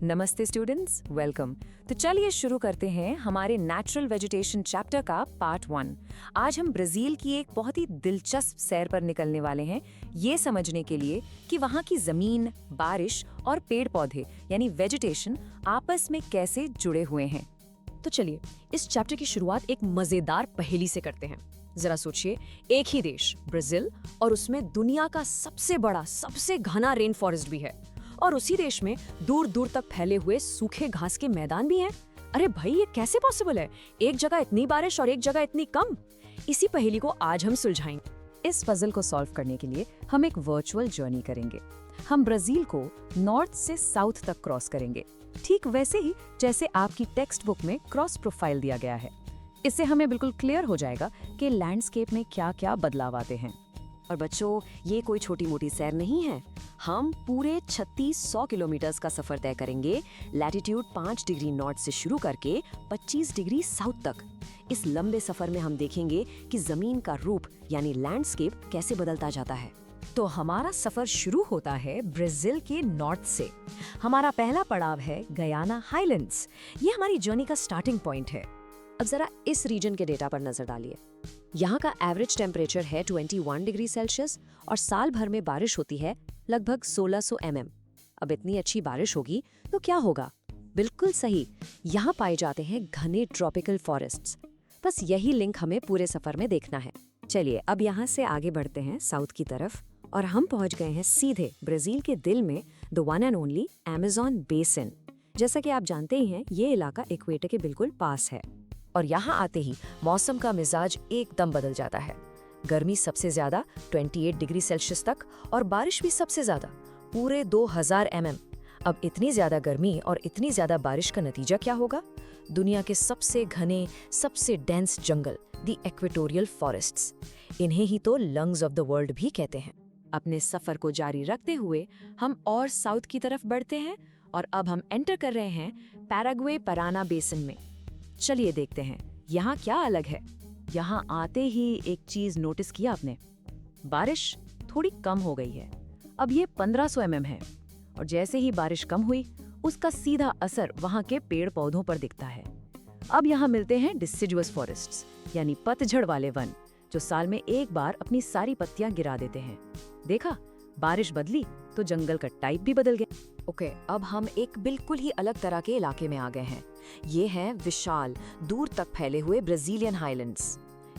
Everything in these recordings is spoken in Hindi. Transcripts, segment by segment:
नमस्ते स्टूडेंट्स, वेलकम। तो चलिए शुरू करते हैं हमारे नेचुरल वेजिटेशन चैप्टर का पार्ट 1। आज हम ब्राजील की एक बहुत ही दिलचस्प सैर पर निकलने वाले हैं, ये समझने के लिए कि वहाँ की जमीन, बारिश और पेड़ पौधे यानी वेजिटेशन आपस में कैसे जुड़े हुए हैं। तो चलिए इस चैप्टर की शुरुआत एक मजेदार पहेली से करते हैं। जरा सोचिए, एक ही देश ब्राजील और उसमें दुनिया का सबसे बड़ा, सबसे घना रेन फॉरेस्ट भी है और उसी देश में दूर दूर तक फैले हुए सूखे घास के मैदान भी हैं। अरे भाई, ये कैसे पॉसिबल है? एक जगह इतनी बारिश और एक जगह इतनी कम। इसी पहेली को आज हम सुलझाएंगे। इस पजल को सॉल्व करने के लिए हम एक वर्चुअल जर्नी करेंगे। हम ब्राजील को नॉर्थ से साउथ तक क्रॉस करेंगे, ठीक वैसे ही जैसे आपकी टेक्स्ट बुक में क्रॉस प्रोफाइल दिया गया है। इससे हमें बिल्कुल क्लियर हो जाएगा कि लैंडस्केप में क्या क्या बदलाव आते हैं। और बच्चों, ये कोई छोटी मोटी सैर नहीं है। हम पूरे 3600 किलोमीटर का सफर तय करेंगे, लैटिट्यूड 5 डिग्री नॉर्थ से शुरू करके 25 डिग्री साउथ तक। इस लंबे सफर में हम देखेंगे कि जमीन का रूप यानी लैंडस्केप कैसे बदलता जाता है। तो हमारा सफर शुरू होता है ब्राजील के नॉर्थ से। हमारा पहला पड़ाव है गयाना हाईलैंड्स। ये हमारी जर्नी का स्टार्टिंग पॉइंट है। अब जरा इस रीजन के डेटा पर नजर डालिए। यहाँ का एवरेज टेम्परेचर है 21 डिग्री सेल्सियस और साल भर में बारिश होती है लगभग 1600 mm। अब इतनी अच्छी बारिश होगी तो क्या होगा? बिल्कुल सही, यहाँ पाए जाते हैं घने ट्रॉपिकल फॉरेस्ट्स। बस यही लिंक हमें पूरे सफर में देखना है। चलिए अब यहाँ से आगे बढ़ते हैं साउथ की तरफ और हम पहुँच गए हैं सीधे ब्राजील के दिल में, the one and only Amazon basin. जैसा कि आप जानते ही हैं, ये इलाका इक्वेटर के बिल्कुल पास है। और यहाँ आते ही मौसम का मिजाज एकदम बदल जाता है। गर्मी सबसे ज्यादा 28 डिग्री सेल्सियस तक और बारिश भी सबसे ज्यादा, पूरे 2000 mm। अब इतनी ज्यादा गर्मी और इतनी ज्यादा बारिश का नतीजा क्या होगा? दुनिया के सबसे घने, सबसे dense jungle, the equatorial forests. इन्हें ही तो लंग्स ऑफ द वर्ल्ड भी कहते हैं। अपने सफर को जारी रखते हुए हम और साउथ की तरफ बढ़ते हैं और अब हम एंटर कर रहे हैं पैराग्वे पराना बेसिन में। चलिए देखते हैं यहाँ क्या अलग है। यहाँ आते ही एक चीज नोटिस किया आपने? बारिश थोड़ी कम हो गई है। अब ये 1500 mm है और जैसे ही बारिश कम हुई, उसका सीधा असर वहाँ के पेड़ पौधों पर दिखता है। अब यहाँ मिलते हैं डिसिडुअस फॉरेस्ट्स यानी पतझड़ वाले वन, जो साल में एक बार अपनी सारी पत्तियां गिरा देते हैं। देखा, बारिश बदली तो जंगल का टाइप भी बदल गया। ओके, अब हम एक बिल्कुल ही अलग तरह के इलाके में आ गए हैं। ये हैं विशाल, दूर तक फैले हुए ब्राजीलियन हाईलैंड्स।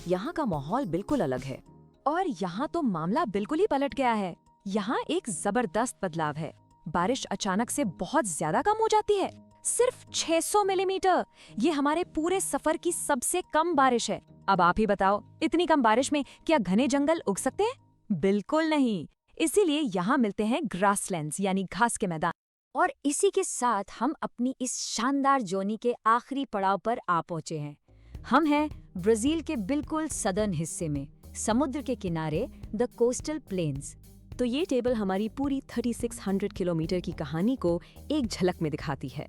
यहाँ का माहौल बिल्कुल अलग है और यहाँ तो मामला बिल्कुल ही पलट गया है। यहाँ एक जबरदस्त बदलाव है। बारिश अचानक से बहुत ज्यादा कम हो जाती है, सिर्फ 600 मिलीमीटर। ये हमारे पूरे सफर की सबसे कम बारिश है। अब आप ही बताओ, इतनी कम बारिश में क्या घने जंगल उग सकते हैं? बिल्कुल नहीं। इसीलिए यहाँ मिलते हैं ग्रासलैंड्स यानी घास के मैदान। और इसी के साथ हम अपनी इस शानदार जर्नी के आखिरी पड़ाव पर आ पहुंचे हैं। हम हैं ब्राजील के बिल्कुल सदर्न हिस्से में, समुद्र के किनारे, द कोस्टल प्लेन्स। तो ये टेबल हमारी पूरी 3600 किलोमीटर की कहानी को एक झलक में दिखाती है।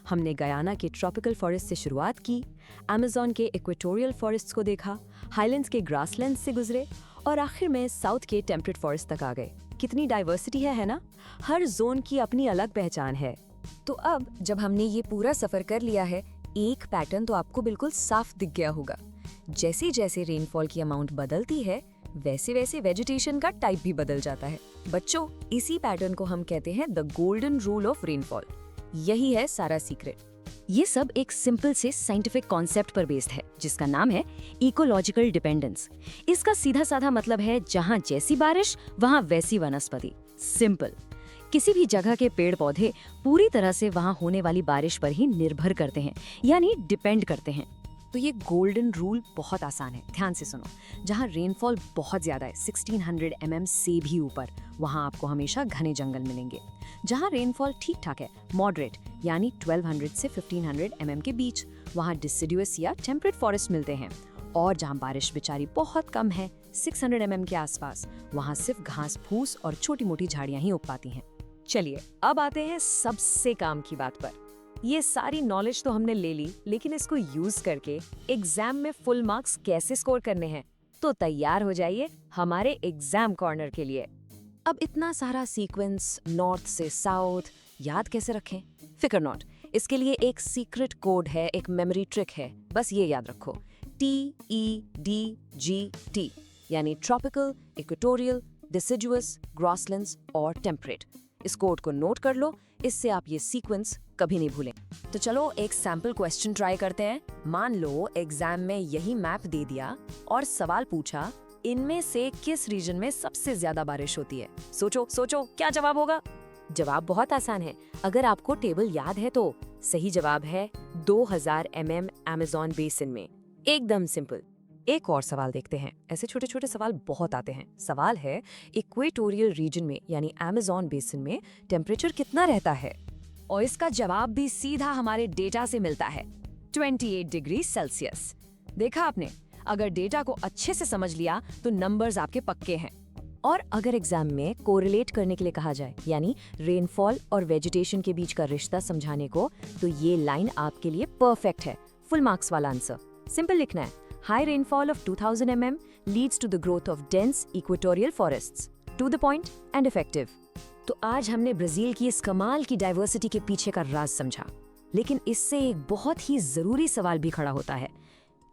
हमने गयाना के ट्रॉपिकल फॉरेस्ट से शुरुआत की, अमेज़न के इक्वेटोरियल फॉरेस्ट्स को देखा, हाईलैंड्स के ग्रासलैंड्स से गुजरे और आखिर में साउथ के टेम्परेट फॉरेस्ट तक आ गए। कितनी डाइवर्सिटी है ना? हर जोन की अपनी अलग पहचान है। तो अब जब हमने ये पूरा सफर कर लिया है, एक पैटर्न तो आपको बिल्कुल साफ दिख गया होगा। जैसे जैसे रेनफॉल की अमाउंट बदलती है, वैसे वैसे वेजिटेशन का टाइप भी बदल जाता है। बच्चों, इसी पैटर्न को हम कहते हैं the golden rule of rainfall. यही है सारा सीक्रेट। ये सब एक सिंपल से साइंटिफिक कॉन्सेप्ट पर बेस्ड है, जिसका नाम है इकोलॉजिकल डिपेंडेंस। इसका सीधा साधा मतलब है, जहाँ जैसी बारिश वहाँ वैसी वनस्पति। सिंपल। किसी भी जगह के पेड़ पौधे पूरी तरह से वहाँ होने वाली बारिश पर ही निर्भर करते हैं, यानी डिपेंड करते हैं। तो ये गोल्डन रूल बहुत आसान है, ध्यान से सुनो। जहाँ रेनफॉल बहुत ज्यादा है, 1600 mm से भी ऊपर, वहाँ आपको हमेशा घने जंगल मिलेंगे। जहाँ रेनफॉल ठीक ठाक है, मॉडरेट यानी 1200 से 1500 mm के बीच, वहाँ डिसिडुअस या टेम्परेट फॉरेस्ट मिलते हैं। और जहाँ बारिश बेचारी बहुत कम है, 600 mm के आसपास, वहाँ सिर्फ घास फूस और छोटी मोटी झाड़ियाँ ही उग पाती हैं। चलिए अब आते हैं सबसे काम की बात पर। ये सारी नॉलेज तो हमने ले ली, लेकिन इसको यूज करके एग्जाम में फुल मार्क्स कैसे स्कोर करने हैं? तो तैयार हो जाइए हमारे एग्जाम कॉर्नर के लिए। अब इतना सारा सीक्वेंस नॉर्थ से साउथ याद कैसे रखें? फिकर नॉट, इसके लिए एक सीक्रेट कोड है, एक मेमोरी ट्रिक है, बस ये याद रखो, TEDGT, यानी ट्रॉपिकल, इक्वेटोरियल, डिसिडुअस, ग्रासलैंड्स और टेम्परेट। इस कोड को नोट कर लो, इससे आप ये सीक्वेंस कभी नहीं भूलें। तो चलो एक सैम्पल क्वेश्चन ट्राई करते हैं। मान लो एग्जाम में यही मैप दे दिया और सवाल पूछा, इनमें से किस रीजन में सबसे ज्यादा बारिश होती है? सोचो सोचो, क्या जवाब होगा? जवाब बहुत आसान है, अगर आपको टेबल याद है तो। सही जवाब है 2000 mm अमेज़न बेसिन में। एकदम सिंपल। एक और सवाल देखते हैं। ऐसे छोटे छोटे सवाल बहुत आते हैं। सवाल है, इक्वेटोरियल रीजन में यानी अमेज़न बेसिन में टेम्परेचर कितना रहता है? और इसका जवाब भी सीधा हमारे डेटा से मिलता है, 28 डिग्री सेल्सियस। देखा आपने, अगर डेटा को अच्छे से समझ लिया तो नंबर्स आपके पक्के हैं। और अगर एग्जाम में कोरिलेट करने के लिए कहा जाए, यानी रेनफॉल और वेजिटेशन के बीच का रिश्ता समझाने को, तो ये लाइन आपके लिए परफेक्ट है। फुल मार्क्स वाला आंसर। सिंपल लिखना है, high rainfall of 2000 mm leads to the growth of dense equatorial forests. To the point and effective. तो आज हमने ब्राजील की इस कमाल की डाइवर्सिटी के पीछे का राज समझा, लेकिन इससे एक बहुत ही जरूरी सवाल भी खड़ा होता है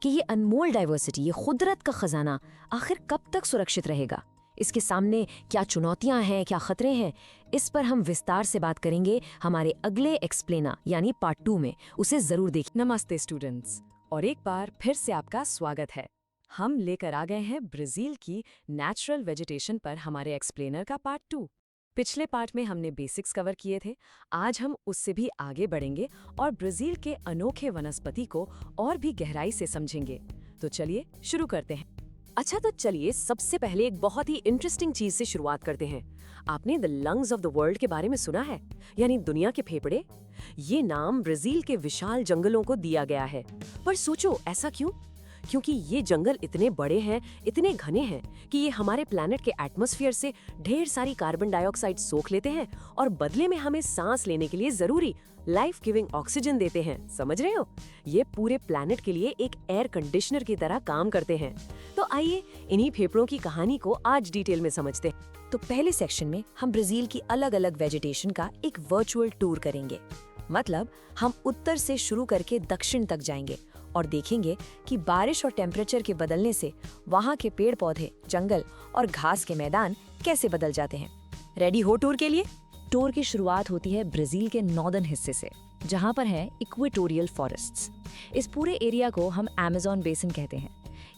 कि ये अनमोल डाइवर्सिटी, ये कुदरत का खजाना आखिर कब तक सुरक्षित रहेगा? इसके सामने क्या चुनौतियां हैं, क्या खतरे हैं? इस पर हम विस्तार से बात करेंगे हमारे अगले एक्सप्लेना यानी पार्ट 2 में। उसे जरूर देखिए। नमस्ते स्टूडेंट्स, और एक बार फिर से आपका स्वागत है। हम लेकर आ गए हैं ब्राजील की नेचुरल वेजिटेशन पर हमारे एक्सप्लेनर का पार्ट 2। पिछले पार्ट में हमने बेसिक्स कवर किए थे। आज हम उससे भी आगे बढ़ेंगे और ब्राजील के अनोखे वनस्पति को और भी गहराई से समझेंगे। तो चलिए शुरू करते हैं। अच्छा, तो चलिए सबसे पहले एक बहुत ही इंटरेस्टिंग चीज से शुरुआत करते हैं। आपने the lungs of the world के बारे में सुना है, यानी दुनिया के फेफड़े? ये नाम ब्राजील के विशाल जंगलों को दिया गया है। पर सोचो, ऐसा क्यों? क्योंकि ये जंगल इतने बड़े हैं, इतने घने हैं कि ये हमारे प्लैनेट के एटमॉस्फेयर से ढेर सारी कार्बन डाइऑक्साइड सोख लेते हैं और बदले में हमें सांस लेने के लिए जरूरी लाइफ गिविंग ऑक्सीजन देते हैं। समझ रहे हो? ये पूरे प्लैनेट के लिए एक एयर कंडीशनर की तरह काम करते हैं। तो आइए इन्हीं फेफड़ों की कहानी को आज डिटेल में समझते हैं। तो पहले सेक्शन में हम ब्राजील की अलग अलग वेजिटेशन का एक वर्चुअल टूर करेंगे। मतलब हम उत्तर से शुरू करके दक्षिण तक जाएंगे और देखेंगे कि बारिश और टेम्परेचर के बदलने से वहाँ के पेड़ पौधे, जंगल और घास के मैदान कैसे बदल जाते हैं। रेडी हो टूर के लिए? टूर की शुरुआत होती है ब्राजील के नॉर्दर्न हिस्से से, जहाँ पर है इक्वेटोरियल फॉरेस्ट्स। इस पूरे एरिया को हम अमेज़न बेसिन कहते हैं।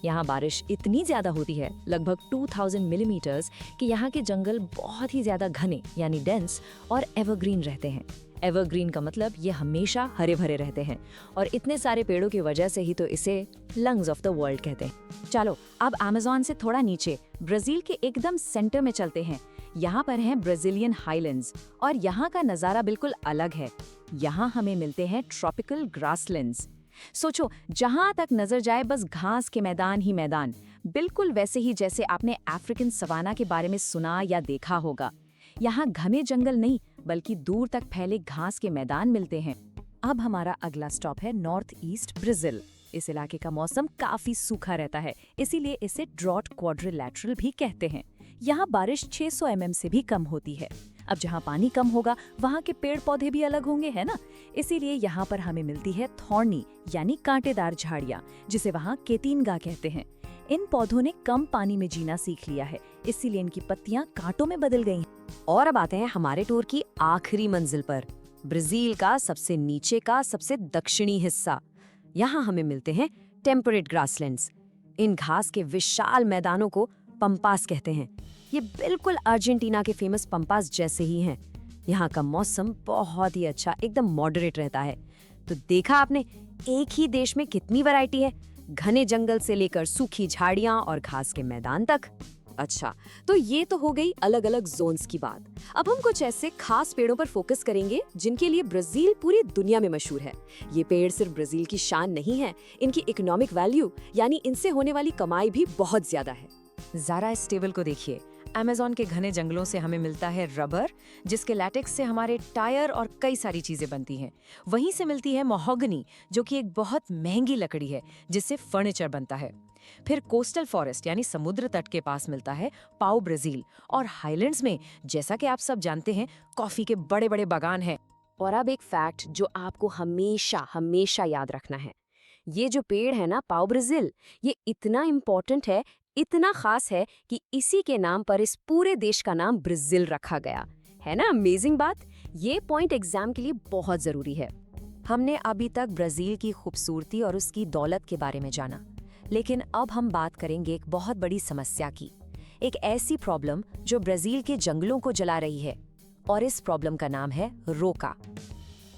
यहाँ बारिश इतनी ज्यादा होती है, लगभग 2000 मिलीमीटर्स, कि यहाँ के जंगल बहुत ही ज्यादा घने यानी डेंस और एवरग्रीन रहते हैं। एवरग्रीन का मतलब ये हमेशा हरे भरे रहते हैं, और इतने सारे पेड़ों की वजह से ही तो इसे लंग्स ऑफ द वर्ल्ड कहते हैं। चलो अब अमेज़न से थोड़ा नीचे ब्राजील के एकदम सेंटर में चलते हैं। यहाँ पर हैं ब्राजीलियन हाईलैंड्स, और यहाँ का नज़ारा बिल्कुल अलग है। यहाँ हमें मिलते हैं ट्रॉपिकल ग्रासलैंड्स। सोचो, जहाँ तक नजर जाए बस घास के मैदान ही मैदान, बिल्कुल वैसे ही जैसे आपने अफ्रीकन सवाना के बारे में सुना या देखा होगा। यहाँ घने जंगल नहीं, बल्कि दूर तक फैले घास के मैदान मिलते हैं। अब हमारा अगला स्टॉप है नॉर्थ ईस्ट ब्राजील। इस इलाके का मौसम काफी सूखा रहता है, इसीलिए इसे ड्रॉट क्वाड्रिलैटरल भी कहते हैं। यहाँ बारिश 600 mm से भी कम होती है। अब जहाँ पानी कम होगा वहाँ के पेड़ पौधे भी अलग होंगे, है ना? इसीलिए यहाँ पर हमें मिलती है थॉर्नी यानी कांटेदार झाड़ियाँ, जिसे वहाँ केतिनगा कहते हैं। इन पौधों ने कम पानी में जीना सीख लिया है, इसीलिए इनकी पत्तियां कांटों में बदल गई हैं। और अब आते हैं हमारे टूर की आखिरी मंजिल पर, ब्राजील का सबसे नीचे का सबसे दक्षिणी हिस्सा। यहाँ हमें मिलते हैं टेम्परेट ग्रासलैंड्स। इन घास के विशाल मैदानों को पंपास कहते हैं। ये बिल्कुल अर्जेंटीना के फेमस पंपास जैसे ही हैं। यहाँ का मौसम बहुत ही अच्छा, एकदम मॉडरेट रहता है। तो देखा आपने, एक ही देश में कितनी वैरायटी है, घने जंगल से लेकर सूखी झाड़ियां और घास के मैदान तक। अच्छा, तो ये तो हो गई अलग अलग जोन्स की बात। अब हम कुछ ऐसे खास पेड़ों पर फोकस करेंगे जिनके लिए ब्राजील पूरी दुनिया में मशहूर है। ये पेड़ सिर्फ ब्राजील की शान नहीं है, इनकी इकोनॉमिक वैल्यू यानी इनसे होने वाली कमाई भी बहुत ज्यादा है। ज़रा इस टेबल को देखिए। अमेज़न के घने जंगलों से हमें मिलता है रबर, जिसके लैटेक्स से हमारे टायर और कई सारी चीजें बनती हैं। वहीं से मिलती है महोगनी, जो कि एक बहुत महंगी लकड़ी है जिससे फर्नीचर बनता है। फिर कोस्टल फॉरेस्ट यानी समुद्र तट के पास मिलता है पाउ ब्राजील, और हाईलैंड्स में, जैसा कि आप सब जानते हैं, कॉफी के बड़े बड़े बागान हैं। और अब एक फैक्ट जो आपको हमेशा हमेशा याद रखना है, ये जो पेड़ है ना पाओ ब्राजील, ये इतना इम्पोर्टेंट है, इतना खास है कि इसी के नाम पर इस पूरे देश का नाम ब्राजील रखा गया है ना। अमेजिंग बात। ये पॉइंट एग्जाम के लिए बहुत जरूरी है। हमने अभी तक ब्राजील की खूबसूरती और उसकी दौलत के बारे में जाना, लेकिन अब हम बात करेंगे एक बहुत बड़ी समस्या की, एक ऐसी प्रॉब्लम जो ब्राजील के जंगलों को जला रही है, और इस प्रॉब्लम का नाम है रोका।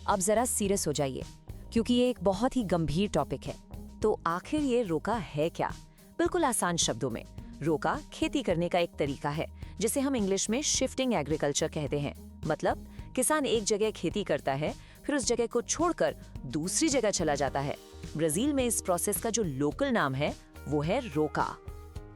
अब जरा सीरियस हो जाइए, क्योंकि ये एक बहुत ही गंभीर टॉपिक है। तो आखिर ये रोका है क्या? बिल्कुल आसान शब्दों में, रोका खेती करने का एक तरीका है, जिसे हम इंग्लिश में शिफ्टिंग एग्रीकल्चर कहते हैं। मतलब किसान एक जगह खेती करता है, फिर उस जगह को छोड़कर दूसरी जगह चला जाता है। ब्राजील में इस प्रोसेस का जो लोकल नाम है वो है रोका।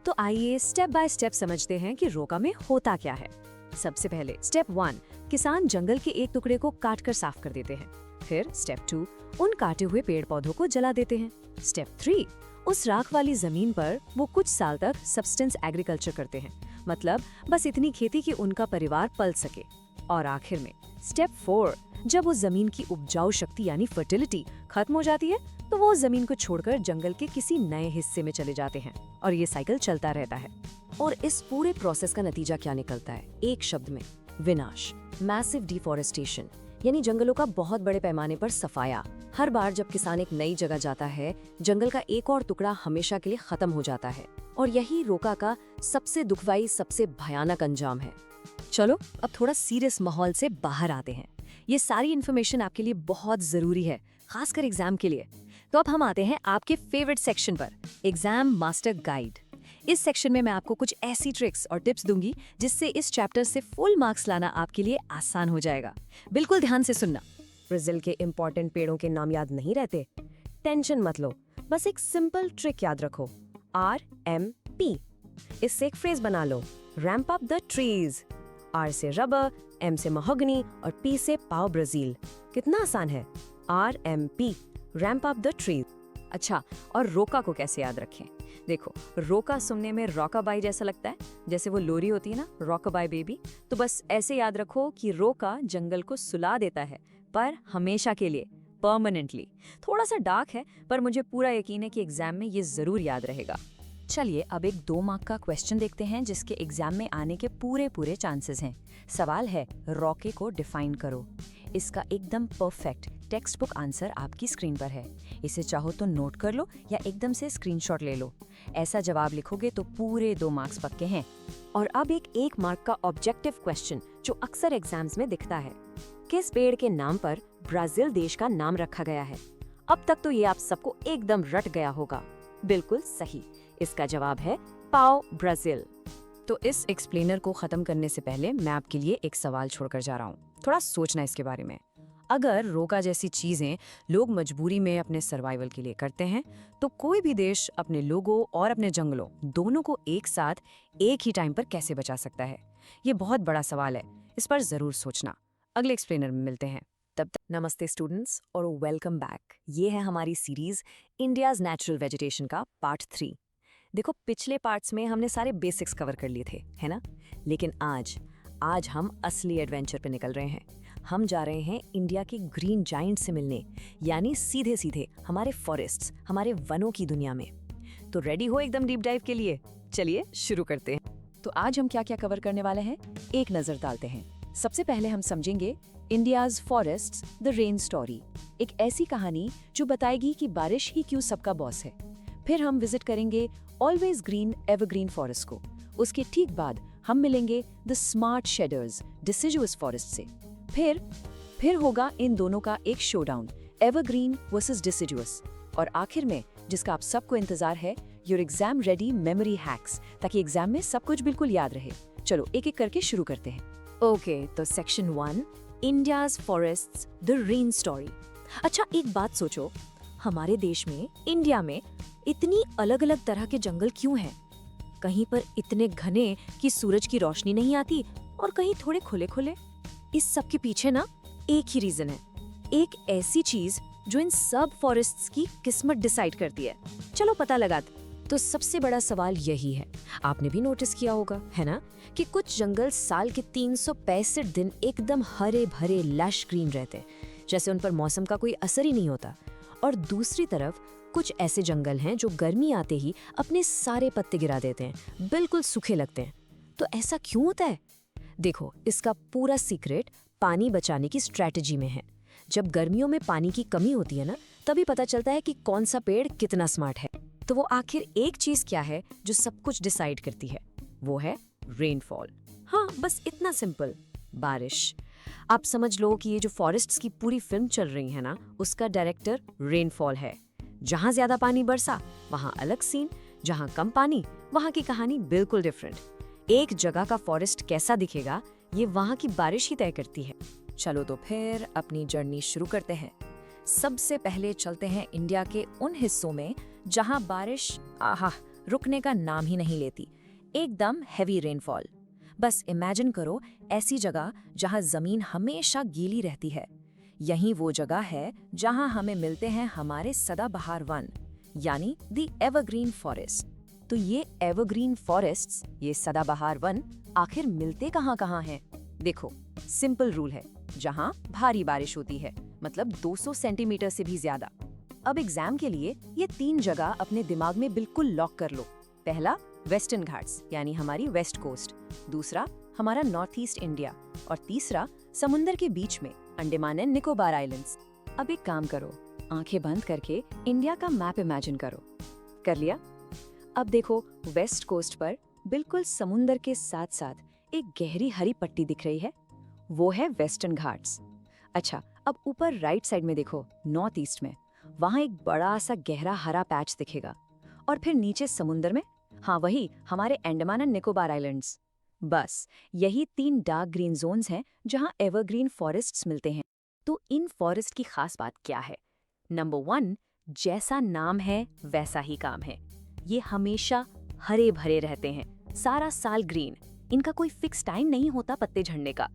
तो आइए स्टेप बाय स्टेप समझते हैं कि रोका में होता क्या है। सबसे पहले स्टेप 1, किसान जंगल के एक टुकड़े को काटकर साफ कर देते हैं। फिर स्टेप 2, उन काटे हुए पेड़ पौधों को जला देते हैं। स्टेप 3, उस राख वाली जमीन पर वो कुछ साल तक सब्सटेंस एग्रीकल्चर करते हैं, मतलब बस इतनी खेती कि उनका परिवार पल सके। और आखिर में स्टेप 4, जब उस जमीन की उपजाऊ शक्ति यानी फर्टिलिटी खत्म हो जाती है, तो वो जमीन को छोड़कर जंगल के किसी नए हिस्से में चले जाते हैं, और ये साइकिल चलता रहता है। और इस पूरे प्रोसेस का नतीजा क्या निकलता है? एक शब्द में, विनाश। मैसिव डिफॉरेस्टेशन, यानी जंगलों का बहुत बड़े पैमाने पर सफाया। हर बार जब किसान एक नई जगह जाता है, जंगल का एक और टुकड़ा हमेशा के लिए खत्म हो जाता है। और यही रोका का सबसे दुखदाई, सबसे भयानक अंजाम है। चलो अब थोड़ा सीरियस माहौल से बाहर आते हैं। ये सारी इन्फॉर्मेशन आपके लिए बहुत जरूरी है, खासकर एग्जाम के लिए। तो अब हम आते हैं आपके फेवरेट सेक्शन पर, एग्जाम मास्टर गाइड। इस सेक्शन में मैं आपको कुछ ऐसी ट्रिक्स और टिप्स दूंगी जिससे इस चैप्टर से फुल मार्क्स लाना आपके लिए आसान हो जाएगा। बिल्कुल ध्यान से सुनना। ब्राजील के इम्पोर्टेंट पेड़ों के नाम याद नहीं रहते? टेंशन मत लो, बस एक सिंपल ट्रिक याद रखो, RMP। इससे एक फ्रेज बना लो, ramp up the trees. R से रबर, M से महोगनी और P से पाओ ब्राजील। कितना आसान है, RMP, ramp up the trees. अच्छा, और रोका को कैसे याद रखें? देखो, रोका सुनने में रॉकाबाई जैसा लगता है, जैसे वो लोरी होती है ना, रॉकाबाई बेबी। तो बस ऐसे याद रखो कि रोका जंगल को सुला देता है, पर हमेशा के लिए, परमानेंटली। थोड़ा सा डार्क है, पर मुझे पूरा यकीन है कि एग्जाम में ये जरूर याद रहेगा। चलिए अब एक 2 मार्क का क्वेश्चन देखते हैं जिसके एग्जाम में आने के पूरे चांसेस हैं। सवाल है, रोके को डिफाइन करो। इसका एकदम परफेक्ट टेक्स्ट बुक आंसर आपकी स्क्रीन पर है। इसे चाहो तो नोट कर लो या एकदम से स्क्रीनशॉट ले लो। ऐसा जवाब लिखोगे तो पूरे 2 मार्क्स पक्के हैं। और अब एक 1 मार्क का ऑब्जेक्टिव क्वेश्चन जो अक्सर एग्जाम्स में दिखता है, किस पेड़ के नाम पर ब्राजील देश का नाम रखा गया है? अब तक तो ये आप सबको एकदम रट गया होगा। बिल्कुल सही, इसका जवाब है पाओ ब्राजील। तो इस एक्सप्लेनर को खत्म करने से पहले मैं आपके लिए एक सवाल छोड़कर जा रहा हूँ। थोड़ा सोचना इसके बारे में। अगर रोका जैसी चीजें लोग मजबूरी में अपने सर्वाइवल के लिए करते हैं, तो कोई भी देश अपने लोगों और अपने जंगलों दोनों को एक साथ एक ही टाइम पर कैसे बचा सकता है? ये बहुत बड़ा सवाल है, इस पर जरूर सोचना। अगले एक्सप्लेनर में मिलते हैं। तब तक नमस्ते स्टूडेंट्स और वेलकम बैक। ये है हमारी सीरीज इंडियाज नेचुरल वेजिटेशन का पार्ट 3। देखो, पिछले पार्ट्स में हमने सारे बेसिक्स कवर कर लिए थे, है ना? लेकिन आज हम असली एडवेंचर पे निकल रहे हैं। हम जा रहे हैं इंडिया के ग्रीन जाइंट से मिलने, यानी सीधे सीधे हमारे फॉरेस्ट्स, हमारे वनों की दुनिया में। तो रेडी हो एकदम डीप डाइव के लिए? चलिए शुरू करते हैं। तो आज हम क्या क्या कवर करने वाले हैं, एक नजर डालते हैं। सबसे पहले हम समझेंगे India's forests the rain story, एक ऐसी कहानी जो बताएगी कि बारिश ही क्यों सबका बॉस है। फिर हम विजिट करेंगे ऑलवेज ग्रीन एवरग्रीन फॉरेस्ट को। उसके ठीक बाद हम मिलेंगे द स्मार्ट शेडर्स डिसिजुअस फॉरेस्ट से। फिर होगा इन दोनों का एक शोडाउन, एवरग्रीन वर्सेस डिसिजुअस। और आखिर में, जिसका आप सबको इंतजार है, your exam ready memory hacks, ताकि एग्जाम में सब कुछ बिल्कुल याद रहे। चलो एक एक करके शुरू करते हैं। ओके, तो section 1, India's forests the rain story. अच्छा, एक बात सोचो, हमारे देश में, इंडिया में इतनी अलग अलग तरह के जंगल क्यों हैं? कहीं पर इतने घने कि सूरज की रोशनी नहीं आती, और कहीं थोड़े खुले खुले। इस सब के पीछे ना एक ही रीजन है, एक ऐसी चीज जो इन सब फॉरेस्ट्स की किस्मत डिसाइड करती है। चलो पता लगाते। तो सबसे बड़ा सवाल यही है, आपने भी नोटिस किया होगा, है ना, कि कुछ जंगल साल के 365 दिन एकदम हरे भरे लश ग्रीन रहते हैं, जैसे उन पर मौसम का कोई असर ही नहीं होता। और दूसरी तरफ कुछ ऐसे जंगल हैं जो गर्मी आते ही अपने सारे पत्ते गिरा देते हैं, बिल्कुल सूखे लगते हैं। तो ऐसा क्यों होता है? देखो, इसका पूरा सीक्रेट पानी बचाने की स्ट्रैटेजी में है। जब गर्मियों में पानी की कमी होती है ना, तभी पता चलता है कि कौन सा पेड़ कितना स्मार्ट है। तो वो आखिर एक चीज क्या है जो सब कुछ डिसाइड करती है? वो है रेनफॉल। हाँ, बस इतना सिंपल, बारिश। आप समझ लो कि ये जो फॉरेस्ट्स की पूरी फिल्म चल रही है ना, उसका डायरेक्टर रेनफॉल है। जहां ज्यादा पानी बरसा वहां अलग सीन, जहां कम पानी वहां की कहानी बिल्कुल डिफरेंट। एक जगह का फॉरेस्ट कैसा दिखेगा ये वहां की बारिश ही तय करती है। चलो तो फिर अपनी जर्नी शुरू करते हैं। सबसे पहले चलते हैं इंडिया के उन हिस्सों में जहां बारिश रुकने का नाम ही नहीं लेती, एकदम हैवी रेनफॉल। बस इमेजिन करो ऐसी जगह जहां जमीन हमेशा गीली रहती है। यही वो जगह है जहां हमें मिलते हैं हमारे सदाबहार वन, यानी द एवरग्रीन फॉरेस्ट। तो ये एवरग्रीन फॉरेस्ट्स, ये सदाबहार वन आखिर मिलते कहाँ हैं? देखो, सिंपल रूल है, जहां भारी बारिश होती है, मतलब 200 सेंटीमीटर से भी ज्यादा। अब एग्जाम के लिए ये 3 जगह अपने दिमाग में बिल्कुल लॉक कर लो। पहला वेस्टर्न घाट्स, यानी हमारी वेस्ट कोस्ट। दूसरा हमारा नॉर्थ ईस्ट इंडिया। और तीसरा समुंदर के बीच में अंडमान एंड निकोबार आइलैंड्स। अब एक काम करो, आंखें बंद करके इंडिया का मैप इमेजिन करो। कर लिया? अब देखो, वेस्ट कोस्ट पर बिल्कुल समुंदर के साथ साथ एक गहरी हरी पट्टी दिख रही है, वो है वेस्टर्न घाट्स। अच्छा, अब ऊपर राइट साइड में देखो, नॉर्थ ईस्ट में, वहां एक बड़ा सा गहरा हरा पैच दिखेगा। और फिर नीचे समुंदर में, हाँ वही हमारे अंडमान एंड निकोबार आइलैंड्स। बस यही 3 डार्क ग्रीन जोन्स हैं जहां एवरग्रीन फॉरेस्ट्स मिलते हैं। तो इन फॉरेस्ट की खास बात क्या है? नंबर 1, जैसा नाम है वैसा ही काम है। ये हमेशा हरे भरे रहते हैं, सारा साल ग्रीन, इनका कोई फिक्स टाइम नहीं होता पत्ते झड़ने का।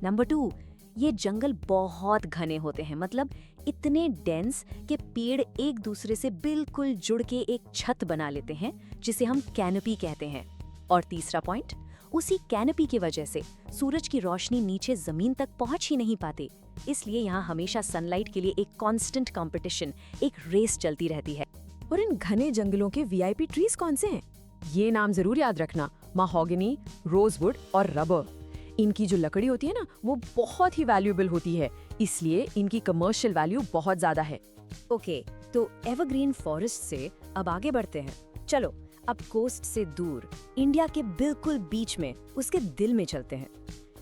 नंबर 2, ये जंगल बहुत घने होते हैं, मतलब इतने डेंस कि पेड़ एक दूसरे से बिल्कुल जुड़ के एक छत बना लेते हैं, जिसे हम कैनोपी कहते हैं। और तीसरा पॉइंट, उसी कैनोपी की वजह से सूरज की रोशनी नीचे जमीन तक पहुंच ही नहीं पाती, इसलिए यहाँ हमेशा सनलाइट के लिए एक कांस्टेंट कंपटीशन, एक रेस चलती रहती है। और इन घने जंगलों के वीआईपी ट्रीज कौन से हैं? ये नाम जरूर याद रखना, माहोगनी, रोजवुड और रबर। इनकी जो लकड़ी होती है ना, वो बहुत ही वैल्यूएबल होती है, इसलिए इनकी कमर्शियल वैल्यू बहुत ज्यादा है। ओके, तो एवरग्रीन फॉरेस्ट से अब आगे बढ़ते हैं। चलो अब कोस्ट से दूर, इंडिया के बिल्कुल बीच में, उसके दिल में चलते हैं।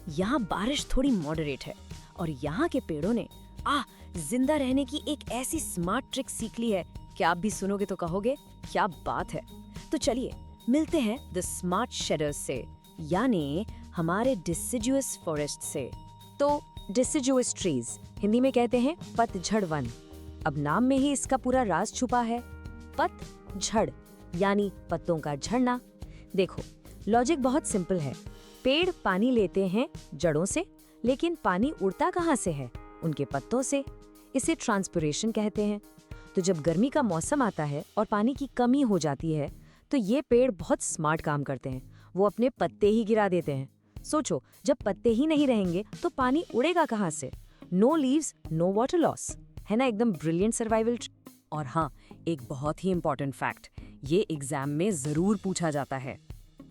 यहाँ बारिश थोड़ी मॉडरेट है और यहाँ के पेड़ों ने जिंदा रहने की एक ऐसी स्मार्ट ट्रिक सीख ली है कि आप भी सुनोगे तो कहोगे क्या बात है। तो चलिए मिलते हैं द स्मार्ट शेडर्स से, यानी हमारे डिसिडुअस फॉरेस्ट से। तो डिसिडुअस ट्रीज हिंदी में कहते हैं पतझड़ वन। अब नाम में ही इसका पूरा राज छुपा है, पतझड़ यानी पत्तों का झड़ना। देखो, लॉजिक बहुत सिंपल है। पेड़ पानी लेते हैं जड़ों से, लेकिन पानी उड़ता कहाँ से है? उनके पत्तों से। इसे ट्रांसपिरेशन कहते हैं। तो जब गर्मी का मौसम आता है और पानी की कमी हो जाती है, तो ये पेड़ बहुत स्मार्ट काम करते हैं, वो अपने पत्ते ही गिरा देते हैं। सोचो, जब पत्ते ही नहीं रहेंगे तो पानी उड़ेगा कहाँ से? No leaves no water loss, है ना? एकदम ब्रिलियंट सर्वाइवल। और हाँ, एक बहुत ही इंपॉर्टेंट फैक्ट, ये एग्जाम में जरूर पूछा जाता है।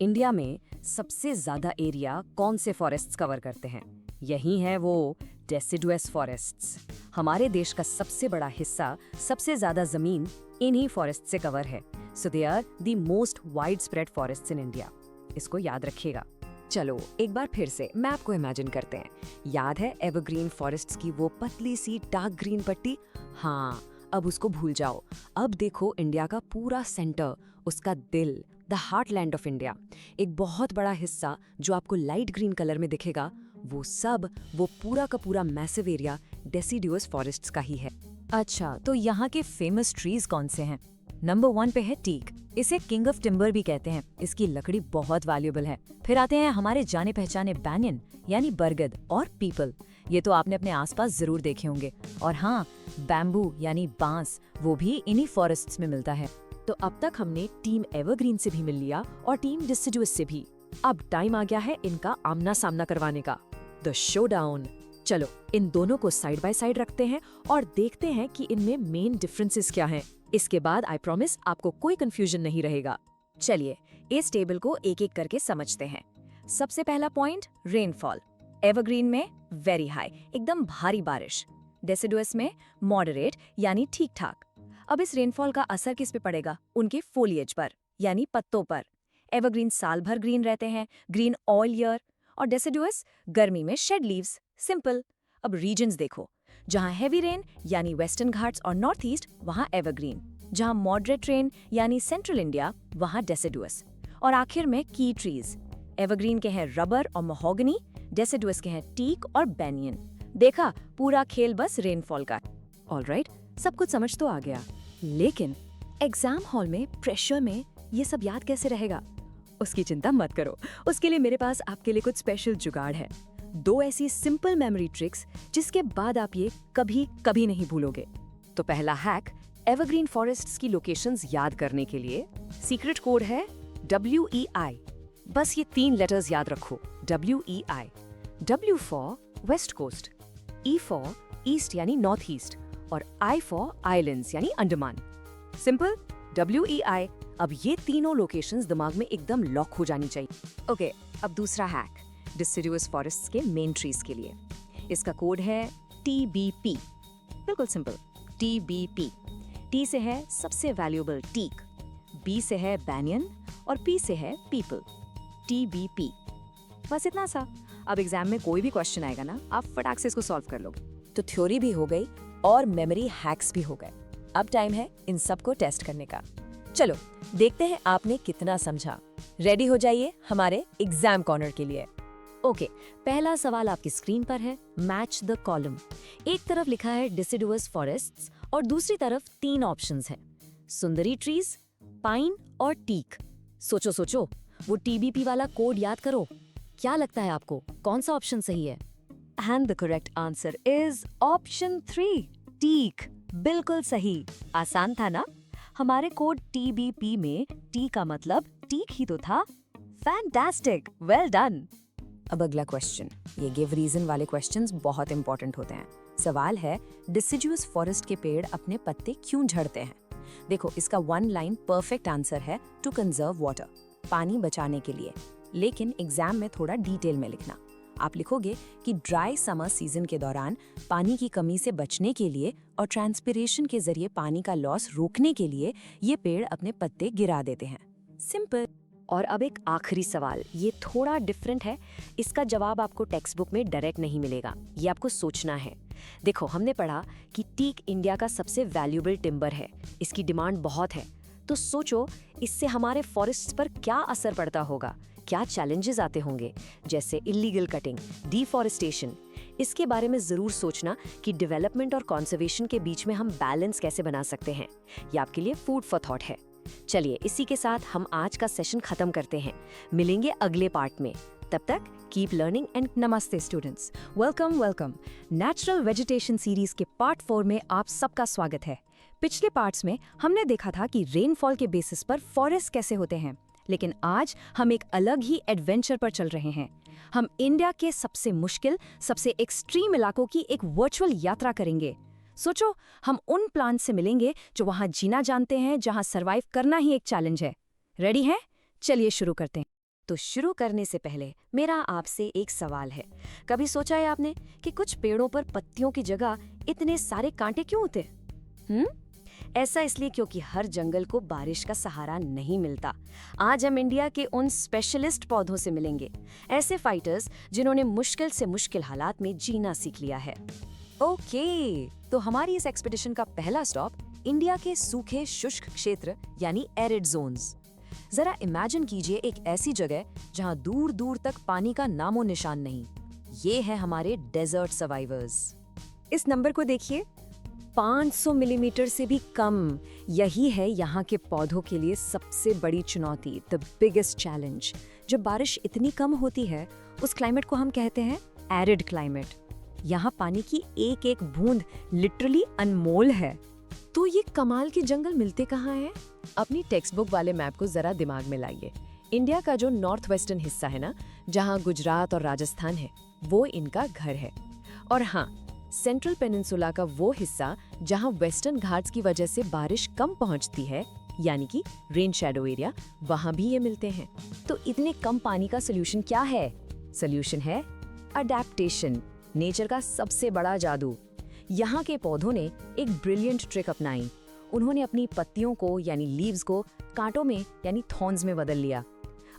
इंडिया में सबसे ज्यादा एरिया कौन से फॉरेस्ट्स कवर करते हैं? यही है वो डेसिडुअस फॉरेस्ट्स। हमारे देश का सबसे बड़ा हिस्सा, सबसे ज्यादा जमीन इन्हीं फॉरेस्ट से कवर है। So they are the most wide spread forests in India. इसको याद रखिएगा। चलो एक बार फिर से मैप को इमेजिन करते हैं। याद है एवरग्रीन फॉरेस्ट्स की वो पतली सी डार्क ग्रीन पट्टी? हाँ, अब उसको भूल जाओ। अब देखो इंडिया का पूरा सेंटर, उसका दिल, द हार्टलैंड ऑफ इंडिया। एक बहुत बड़ा हिस्सा जो आपको लाइट ग्रीन कलर में दिखेगा, वो पूरा का पूरा मैसिव एरिया डेसिडुअस फॉरेस्ट्स का ही है। अच्छा, तो यहाँ के फेमस ट्रीज कौन से हैं? नंबर 1 पे है टीक। इसे किंग ऑफ टिम्बर भी कहते हैं, इसकी लकड़ी बहुत वैल्यूएबल है। फिर आते हैं हमारे जाने पहचाने बैनियन यानी बरगद और पीपल, ये तो आपने अपने आसपास जरूर देखे होंगे। और हाँ, बैम्बू यानी बांस, वो भी इन्हीं फॉरेस्ट्स में मिलता है। तो अब तक हमने टीम एवरग्रीन से भी मिल लिया और टीम डिसिडुअस से भी। अब टाइम आ गया है इनका आमना सामना करवाने का, द शोडाउन। चलो इन दोनों को साइड बाय साइड रखते हैं और देखते हैं कि इनमें मेन डिफरेंसेस क्या हैं। इसके बाद आई प्रॉमिस आपको कोई कंफ्यूजन नहीं रहेगा। चलिए इस टेबल को एक एक करके समझते हैं। सबसे पहला पॉइंट, रेनफॉल। एवरग्रीन में वेरी हाई, एकदम भारी बारिश। डेसिडुअस में मॉडरेट यानी ठीक ठाक। अब इस रेनफॉल का असर किस पे पड़ेगा? उनके फोलिएज पर यानी पत्तों पर। एवरग्रीन साल भर ग्रीन रहते हैं, ग्रीन ऑल ईयर, और डेसिडुअस गर्मी में शेड लीव्स, सिंपल। अब रीजन्स देखो, जहां हैवी रेन यानी वेस्टर्न घाट्स और नॉर्थ ईस्ट वहां एवरग्रीन, जहां मॉडरेट रेन यानी सेंट्रल इंडिया वहां डेसिडुअस। और आखिर में की ट्रीज, एवरग्रीन के हैं रबर और महोगनी, डेसिडुअस के हैं टीक और बैनियन। देखा, पूरा खेल बस रेनफॉल का। ऑलराइट, सब कुछ समझ तो आ गया, लेकिन एग्जाम हॉल में प्रेशर में ये सब याद कैसे रहेगा? उसकी चिंता मत करो, उसके लिए मेरे पास आपके लिए कुछ स्पेशल जुगाड़ है। 2 ऐसी सिंपल मेमोरी ट्रिक्स जिसके बाद आप ये कभी कभी नहीं भूलोगे। तो पहला हैक, एवरग्रीन फॉरेस्ट्स की लोकेशंस याद करने के लिए सीक्रेट कोड है WEI। बस ये 3 लेटर्स याद रखो, WEI। W for west coast, E for east यानी नॉर्थ ईस्ट, और I फॉर आइलैंड्स यानी अंडमान। Simple, WEI। अब ये तीनों लोकेशंस दिमाग में एकदम लॉक हो जानी चाहिए। ओके, अब दूसरा हैक, डिसिडुअस फॉरेस्ट्स के मेन ट्रीज के लिए। इसका कोड है TBP। बिल्कुल सिंपल, TBP। T से है सबसे वैल्यूएबल टीक, B से है बैनियन और P से है पीपल। TBP। बस इतना सा। अब एग्जाम में कोई भी क्वेश्चन आएगा ना, आप फटाक से इसको सॉल्व कर लोगे। तो थ्योरी भी हो गई और मेमोरी हैक्स भी हो गए। अब टाइम है इन सबको टेस्ट करने का। चलो देखते हैं आपने कितना समझा। रेडी हो जाइए हमारे एग्जाम कॉर्नर के लिए। ओके, पहला सवाल आपकी स्क्रीन पर है, मैच द कॉलम। एक तरफ लिखा है डिसिडुअस फॉरेस्ट्स और दूसरी तरफ 3 ऑप्शंस हैं, सुंदरी ट्रीज, पाइन और टीक। सोचो सोचो, वो TBP वाला कोड याद करो। क्या लगता है आपको, कौन सा ऑप्शन सही है? And the correct answer is option 3, टीक। बिल्कुल सही। आसान था ना? हमारे कोड TBP में T का मतलब टीक ही तो था। Fantastic, well done. अब अगला क्वेश्चन, ये गिव रीजन वाले क्वेश्चंस बहुत इंपॉर्टेंट होते हैं। सवाल है, डिसिडुअस फॉरेस्ट के पेड़ अपने पत्ते क्यों झड़ते हैं? देखो, इसका 1 लाइन परफेक्ट आंसर है टू कंजर्व वाटर, पानी बचाने के लिए। लेकिन एग्जाम में थोड़ा डिटेल में लिखना। आप लिखोगे कि ड्राई समर सीजन के दौरान पानी की कमी से बचने के लिए और ट्रांसपिरेशन के जरिए पानी का लॉस रोकने के लिए ये पेड़ अपने पत्ते गिरा देते हैं। सिंपल। और अब एक आखिरी सवाल, ये थोड़ा डिफरेंट है। इसका जवाब आपको टेक्स्ट बुक में डायरेक्ट नहीं मिलेगा, ये आपको सोचना है। देखो, हमने पढ़ा कि टीक इंडिया का सबसे वैल्यूएबल टिम्बर है, इसकी डिमांड बहुत है। तो सोचो, इससे हमारे फॉरेस्ट्स पर क्या असर पड़ता होगा, क्या चैलेंजेस आते होंगे, जैसे इलीगल कटिंग, डिफॉरेस्टेशन। इसके बारे में जरूर सोचना कि डेवलपमेंट और कंजर्वेशन के बीच में हम बैलेंस कैसे बना सकते हैं। ये आपके लिए फूड फॉर थॉट है। चलिए, इसी के साथ हम आज का सेशन खत्म करते हैं। मिलेंगे अगले पार्ट में। तब तक कीप लर्निंग एंड नमस्ते students. Welcome welcome. Natural vegetation series के पार्ट 4 में आप सबका स्वागत है। पिछले पार्ट्स में हमने देखा था कि रेनफॉल के बेसिस पर फॉरेस्ट कैसे होते हैं, लेकिन आज हम एक अलग ही एडवेंचर पर चल रहे हैं। हम इंडिया के सबसे मुश्किल, सबसे एक्सट्रीम इलाकों की एक वर्चुअल यात्रा करेंगे। सोचो, हम उन प्लांट से मिलेंगे जो वहां जीना जानते हैं, जहां सरवाइव करना ही एक चैलेंज है। रेडी हैं? चलिए शुरू करते हैं। तो शुरू करने से पहले मेरा आपसे एक सवाल है, कभी सोचा है आपने कि कुछ पेड़ों पर पत्तियों की जगह इतने सारे कांटे क्यों होते? ऐसा इसलिए क्योंकि हर जंगल को बारिश का सहारा नहीं मिलता। आज हम इंडिया के उन स्पेशलिस्ट पौधों से मिलेंगे, ऐसे फाइटर्स जिन्होंने मुश्किल से मुश्किल हालात में जीना सीख लिया है। ओके, तो हमारी इस एक्सपेडिशन का पहला स्टॉप इंडिया के सूखे शुष्क क्षेत्र यानी एरिड जोन्स। जरा इमेजिन कीजिए एक ऐसी जगह जहां दूर दूर तक पानी का नामो निशान नहीं। ये है हमारे डेजर्ट सर्वाइवर्स। इस नंबर को देखिए, 500 मिलीमीटर से भी कम। यही है यहाँ के पौधों के लिए सबसे बड़ी चुनौती, द बिगेस्ट चैलेंज। जब बारिश इतनी कम होती है, उस क्लाइमेट को हम कहते हैं एरिड क्लाइमेट। यहाँ पानी की एक एक बूंद लिटरली अनमोल है। तो ये कमाल के जंगल मिलते कहाँ हैं? अपनी टेक्स्ट बुक वाले मैप को जरा दिमाग में लाइए। इंडिया का जो नॉर्थ वेस्टर्न हिस्सा है ना, जहाँ गुजरात और राजस्थान है, वो इनका घर है। और हाँ, सेंट्रल पेनिनसुला का वो हिस्सा जहाँ वेस्टर्न घाट्स की वजह से बारिश कम पहुँचती है, यानी कि रेन शैडो एरिया, वहाँ भी ये मिलते हैं। तो इतने कम पानी का सोल्यूशन क्या है? सोल्यूशन है अडैप्टेशन, नेचर का सबसे बड़ा जादू। यहाँ के पौधों ने एक ब्रिलियंट ट्रिक अपनाई। उन्होंने अपनी पत्तियों को यानी लीव्स को कांटों में यानी थॉर्न्स में बदल लिया।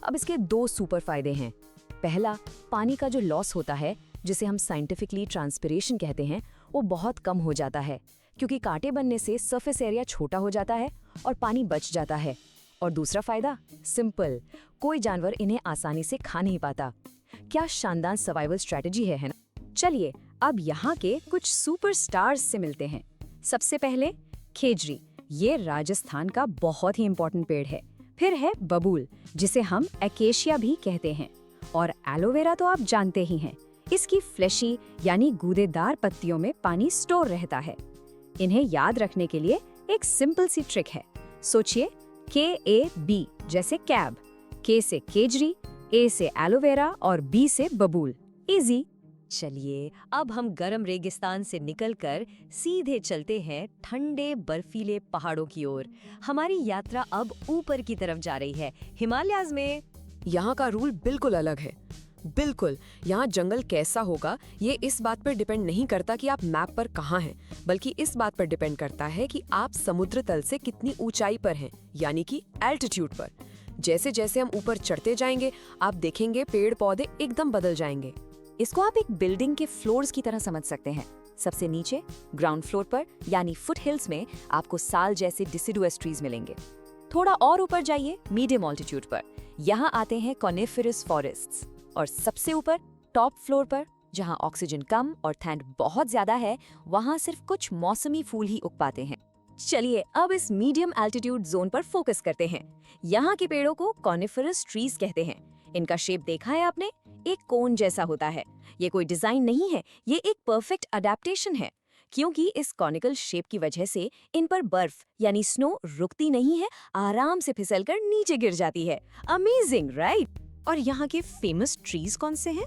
अब इसके 2 सुपर फायदे हैं। पहला, पानी का जो लॉस होता है, जिसे हम साइंटिफिकली ट्रांसपिरेशन कहते हैं, वो बहुत कम हो जाता है, क्योंकि कांटे बनने से सरफेस एरिया छोटा हो जाता है और पानी बच जाता है। और दूसरा फायदा, सिंपल, कोई जानवर इन्हें आसानी से खा नहीं पाता। क्या शानदार सर्वाइवल स्ट्रेटजी है ना? चलिए अब यहाँ के कुछ सुपरस्टार्स से मिलते हैं। सबसे पहले खेजरी, ये राजस्थान का बहुत ही इंपॉर्टेंट पेड़ है। फिर है बबूल, जिसे हम एकेशिया भी कहते हैं। और एलोवेरा तो आप जानते ही हैं, इसकी फ्लैशी यानी गूदेदार पत्तियों में पानी स्टोर रहता है। इन्हें याद रखने के लिए एक सिंपल सी ट्रिक है। सोचिए, KAB जैसे कैब, K से केजरी, A से एलोवेरा और B से बबूल। इजी। चलिए अब हम गर्म रेगिस्तान से निकलकर सीधे चलते हैं ठंडे बर्फीले पहाड़ों की ओर। हमारी यात्रा अब ऊपर की तरफ जा रही है, हिमालयाज में। यहाँ का रूल बिल्कुल अलग है। बिल्कुल, यहाँ जंगल कैसा होगा ये इस बात पर डिपेंड नहीं करता कि आप मैप पर कहाँ हैं, बल्कि इस बात पर डिपेंड करता है कि आप समुद्र तल से कितनी ऊंचाई पर हैं, यानी कि एल्टीट्यूड पर। जैसे जैसे हम ऊपर चढ़ते जाएंगे, आप देखेंगे पेड़ पौधे एकदम बदल जाएंगे। इसको आप एक बिल्डिंग के फ्लोर्स की तरह समझ सकते हैं। सबसे नीचे ग्राउंड फ्लोर पर यानी फुट हिल्स में आपको साल जैसे डिसिडुअस ट्रीज मिलेंगे। थोड़ा और ऊपर जाइए मीडियम ऑल्टीट्यूड पर, यहाँ आते हैं कॉनिफेरस फॉरेस्ट्स। और सबसे ऊपर टॉप फ्लोर पर, जहाँ ऑक्सीजन कम और ठंड बहुत ज्यादा है, वहाँ सिर्फ कुछ मौसमी फूल ही उग पाते हैं। चलिए अब इस मीडियम एल्टीट्यूड जोन पर फोकस करते हैं। यहाँ के पेड़ों को कॉनिफेरस ट्रीज कहते हैं। इनका शेप देखा है आपने? एक कोन जैसा होता है। ये कोई डिजाइन नहीं है, ये एक परफेक्ट अडेप्टेशन है, क्योंकि इस कॉनिकल शेप की वजह से इन पर बर्फ यानी स्नो रुकती नहीं है, आराम से फिसलकर नीचे गिर जाती है। Amazing, right? और यहाँ के फेमस ट्रीज कौन से हैं?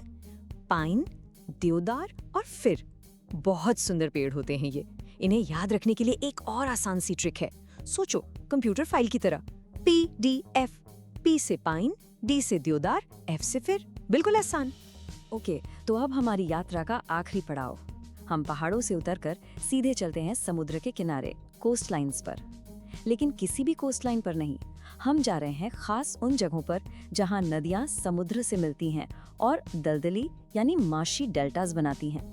पाइन, देवदार और फिर बहुत सुंदर पेड़ होते हैं ये। इन्हें याद रखने के लिए एक और आसान सी ट्रिक है। सोचो, कंप्यूटर फाइल की तरह, PDF, P से पाइन, D से देवदार, F से फिर। बिल्कुल आसान। ओके, तो अब हमारी यात्रा का आखिरी पड़ाव। हम पहाड़ों से उतरकर सीधे चलते हैं समुद्र के किनारे, कोस्ट लाइन्स पर। लेकिन किसी भी कोस्ट लाइन पर नहीं, हम जा रहे हैं खास उन जगहों पर जहां नदियां समुद्र से मिलती हैं और दलदली यानी माशी डेल्टास बनाती हैं।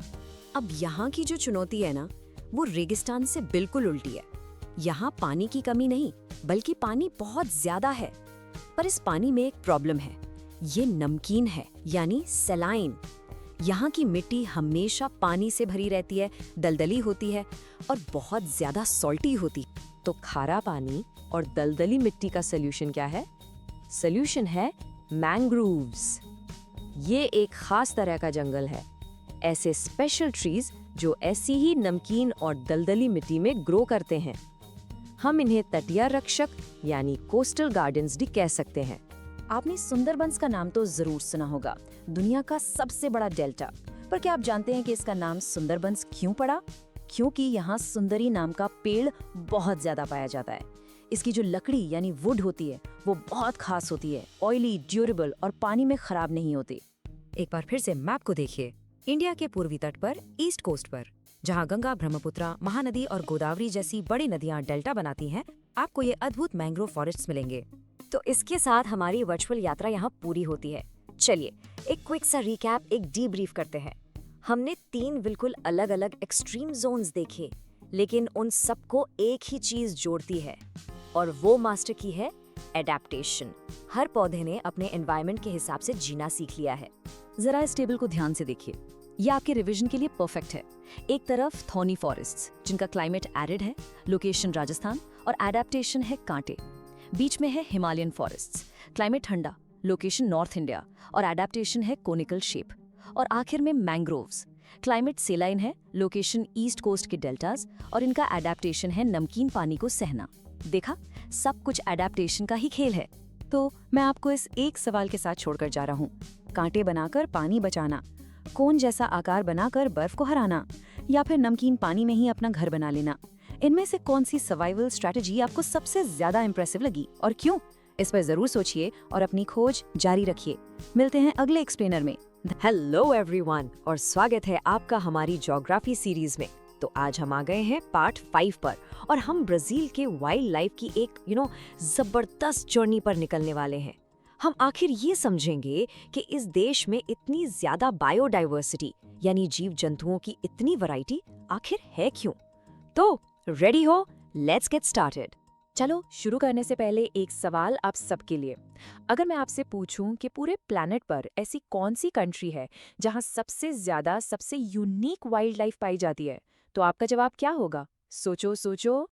अब यहाँ की जो चुनौती है ना, वो रेगिस्तान से बिल्कुल उल्टी है। यहाँ पानी की कमी नहीं, बल्कि पानी बहुत ज्यादा है। पर इस पानी में एक प्रॉब्लम है, ये नमकीन है यानी सलाइन। यहाँ की मिट्टी हमेशा पानी से भरी रहती है, दलदली होती है और बहुत ज्यादा सॉल्टी होती। तो खारा पानी और दलदली मिट्टी का सोल्यूशन क्या है? सोल्यूशन है मैंग्रोव्स। ये एक खास तरह का जंगल है, ऐसे स्पेशल ट्रीज जो ऐसी ही नमकीन और दलदली मिट्टी में ग्रो करते हैं। हम इन्हें तटीय रक्षक यानी कोस्टल गार्डन्स भी कह सकते हैं। आपने सुंदरबंस का नाम तो जरूर सुना होगा, दुनिया का सबसे बड़ा डेल्टा। पर क्या आप जानते हैं कि इसका नाम सुंदरबंस क्यों पड़ा? क्योंकि यहाँ सुंदरी नाम का पेड़ बहुत ज्यादा पाया जाता है। इसकी जो लकड़ी यानी वुड होती है, वो बहुत खास होती है, ऑयली, ड्यूरेबल और पानी में खराब नहीं होती। एक बार फिर से मैप को देखिए। इंडिया के पूर्वी तट पर, ईस्ट कोस्ट पर, जहाँ गंगा, ब्रह्मपुत्र, महानदी और गोदावरी जैसी बड़ी नदियाँ डेल्टा बनाती हैं, आपको ये अद्भुत मैंग्रोव फॉरेस्ट्स मिलेंगे। तो इसके साथ हमारी वर्चुअल यात्रा यहाँ पूरी होती है। चलिए एक क्विक सा रिकैप, एक डीब्रीफ करते हैं। हमने 3 बिल्कुल अलग अलग एक्सट्रीम जोन्स देखे, लेकिन उन सबको एक ही चीज जोड़ती है, और वो मास्टर की है एडेप्टेशन। हर पौधे ने अपने एनवायरनमेंट के हिसाब से जीना सीख लिया है। जरा इस टेबल को ध्यान से देखिए, ये आपके रिवीजन के लिए परफेक्ट है। एक तरफ थॉर्नी फॉरेस्ट्स, जिनका क्लाइमेट एरिड है, लोकेशन राजस्थान और एडेप्टेशन है कांटे। बीच में है हिमालयन फॉरेस्ट्स, क्लाइमेट ठंडा, लोकेशन नॉर्थ इंडिया और एडेप्टेशन है कोनिकल शेप। और आखिर में मैंग्रोव्स, क्लाइमेट सेलाइन है, लोकेशन ईस्ट कोस्ट के डेल्टास और इनका एडेप्टेशन है नमकीन पानी को सहना। देखा, सब कुछ एडेप्टेशन का ही खेल है। तो मैं आपको इस एक सवाल के साथ छोड़कर जा रहा हूँ, कांटे बनाकर पानी बचाना, कोन जैसा आकार बनाकर बर्फ को हराना, या फिर नमकीन पानी में ही अपना घर बना लेना, इनमें से कौन सी सर्वाइवल स्ट्रैटेजी आपको सबसे ज्यादा इंप्रेसिव लगी और क्यों? इस पर जरूर सोचिए और अपनी खोज जारी रखिए। मिलते हैं अगले एक्सप्लेनर में। हेलो एवरीवन और स्वागत है आपका हमारी ज्योग्राफी सीरीज में। तो आज हम आ गए हैं पार्ट 5 पर और हम ब्राजील के वाइल्ड लाइफ की एक जबरदस्त जर्नी पर निकलने वाले हैं। हम आखिर ये समझेंगे कि इस देश में इतनी ज्यादा बायोडाइवर्सिटी यानी जीव जंतुओं की इतनी वैरायटी आखिर है क्यों। तो रेडी हो, लेट्स गेट स्टार्टेड। चलो शुरू करने से पहले एक सवाल आप सबके लिए। अगर मैं आपसे पूछूं कि पूरे प्लैनेट पर ऐसी कौन सी कंट्री है जहां सबसे ज्यादा सबसे यूनिक वाइल्ड लाइफ पाई जाती है, तो आपका जवाब क्या होगा? सोचो सोचो।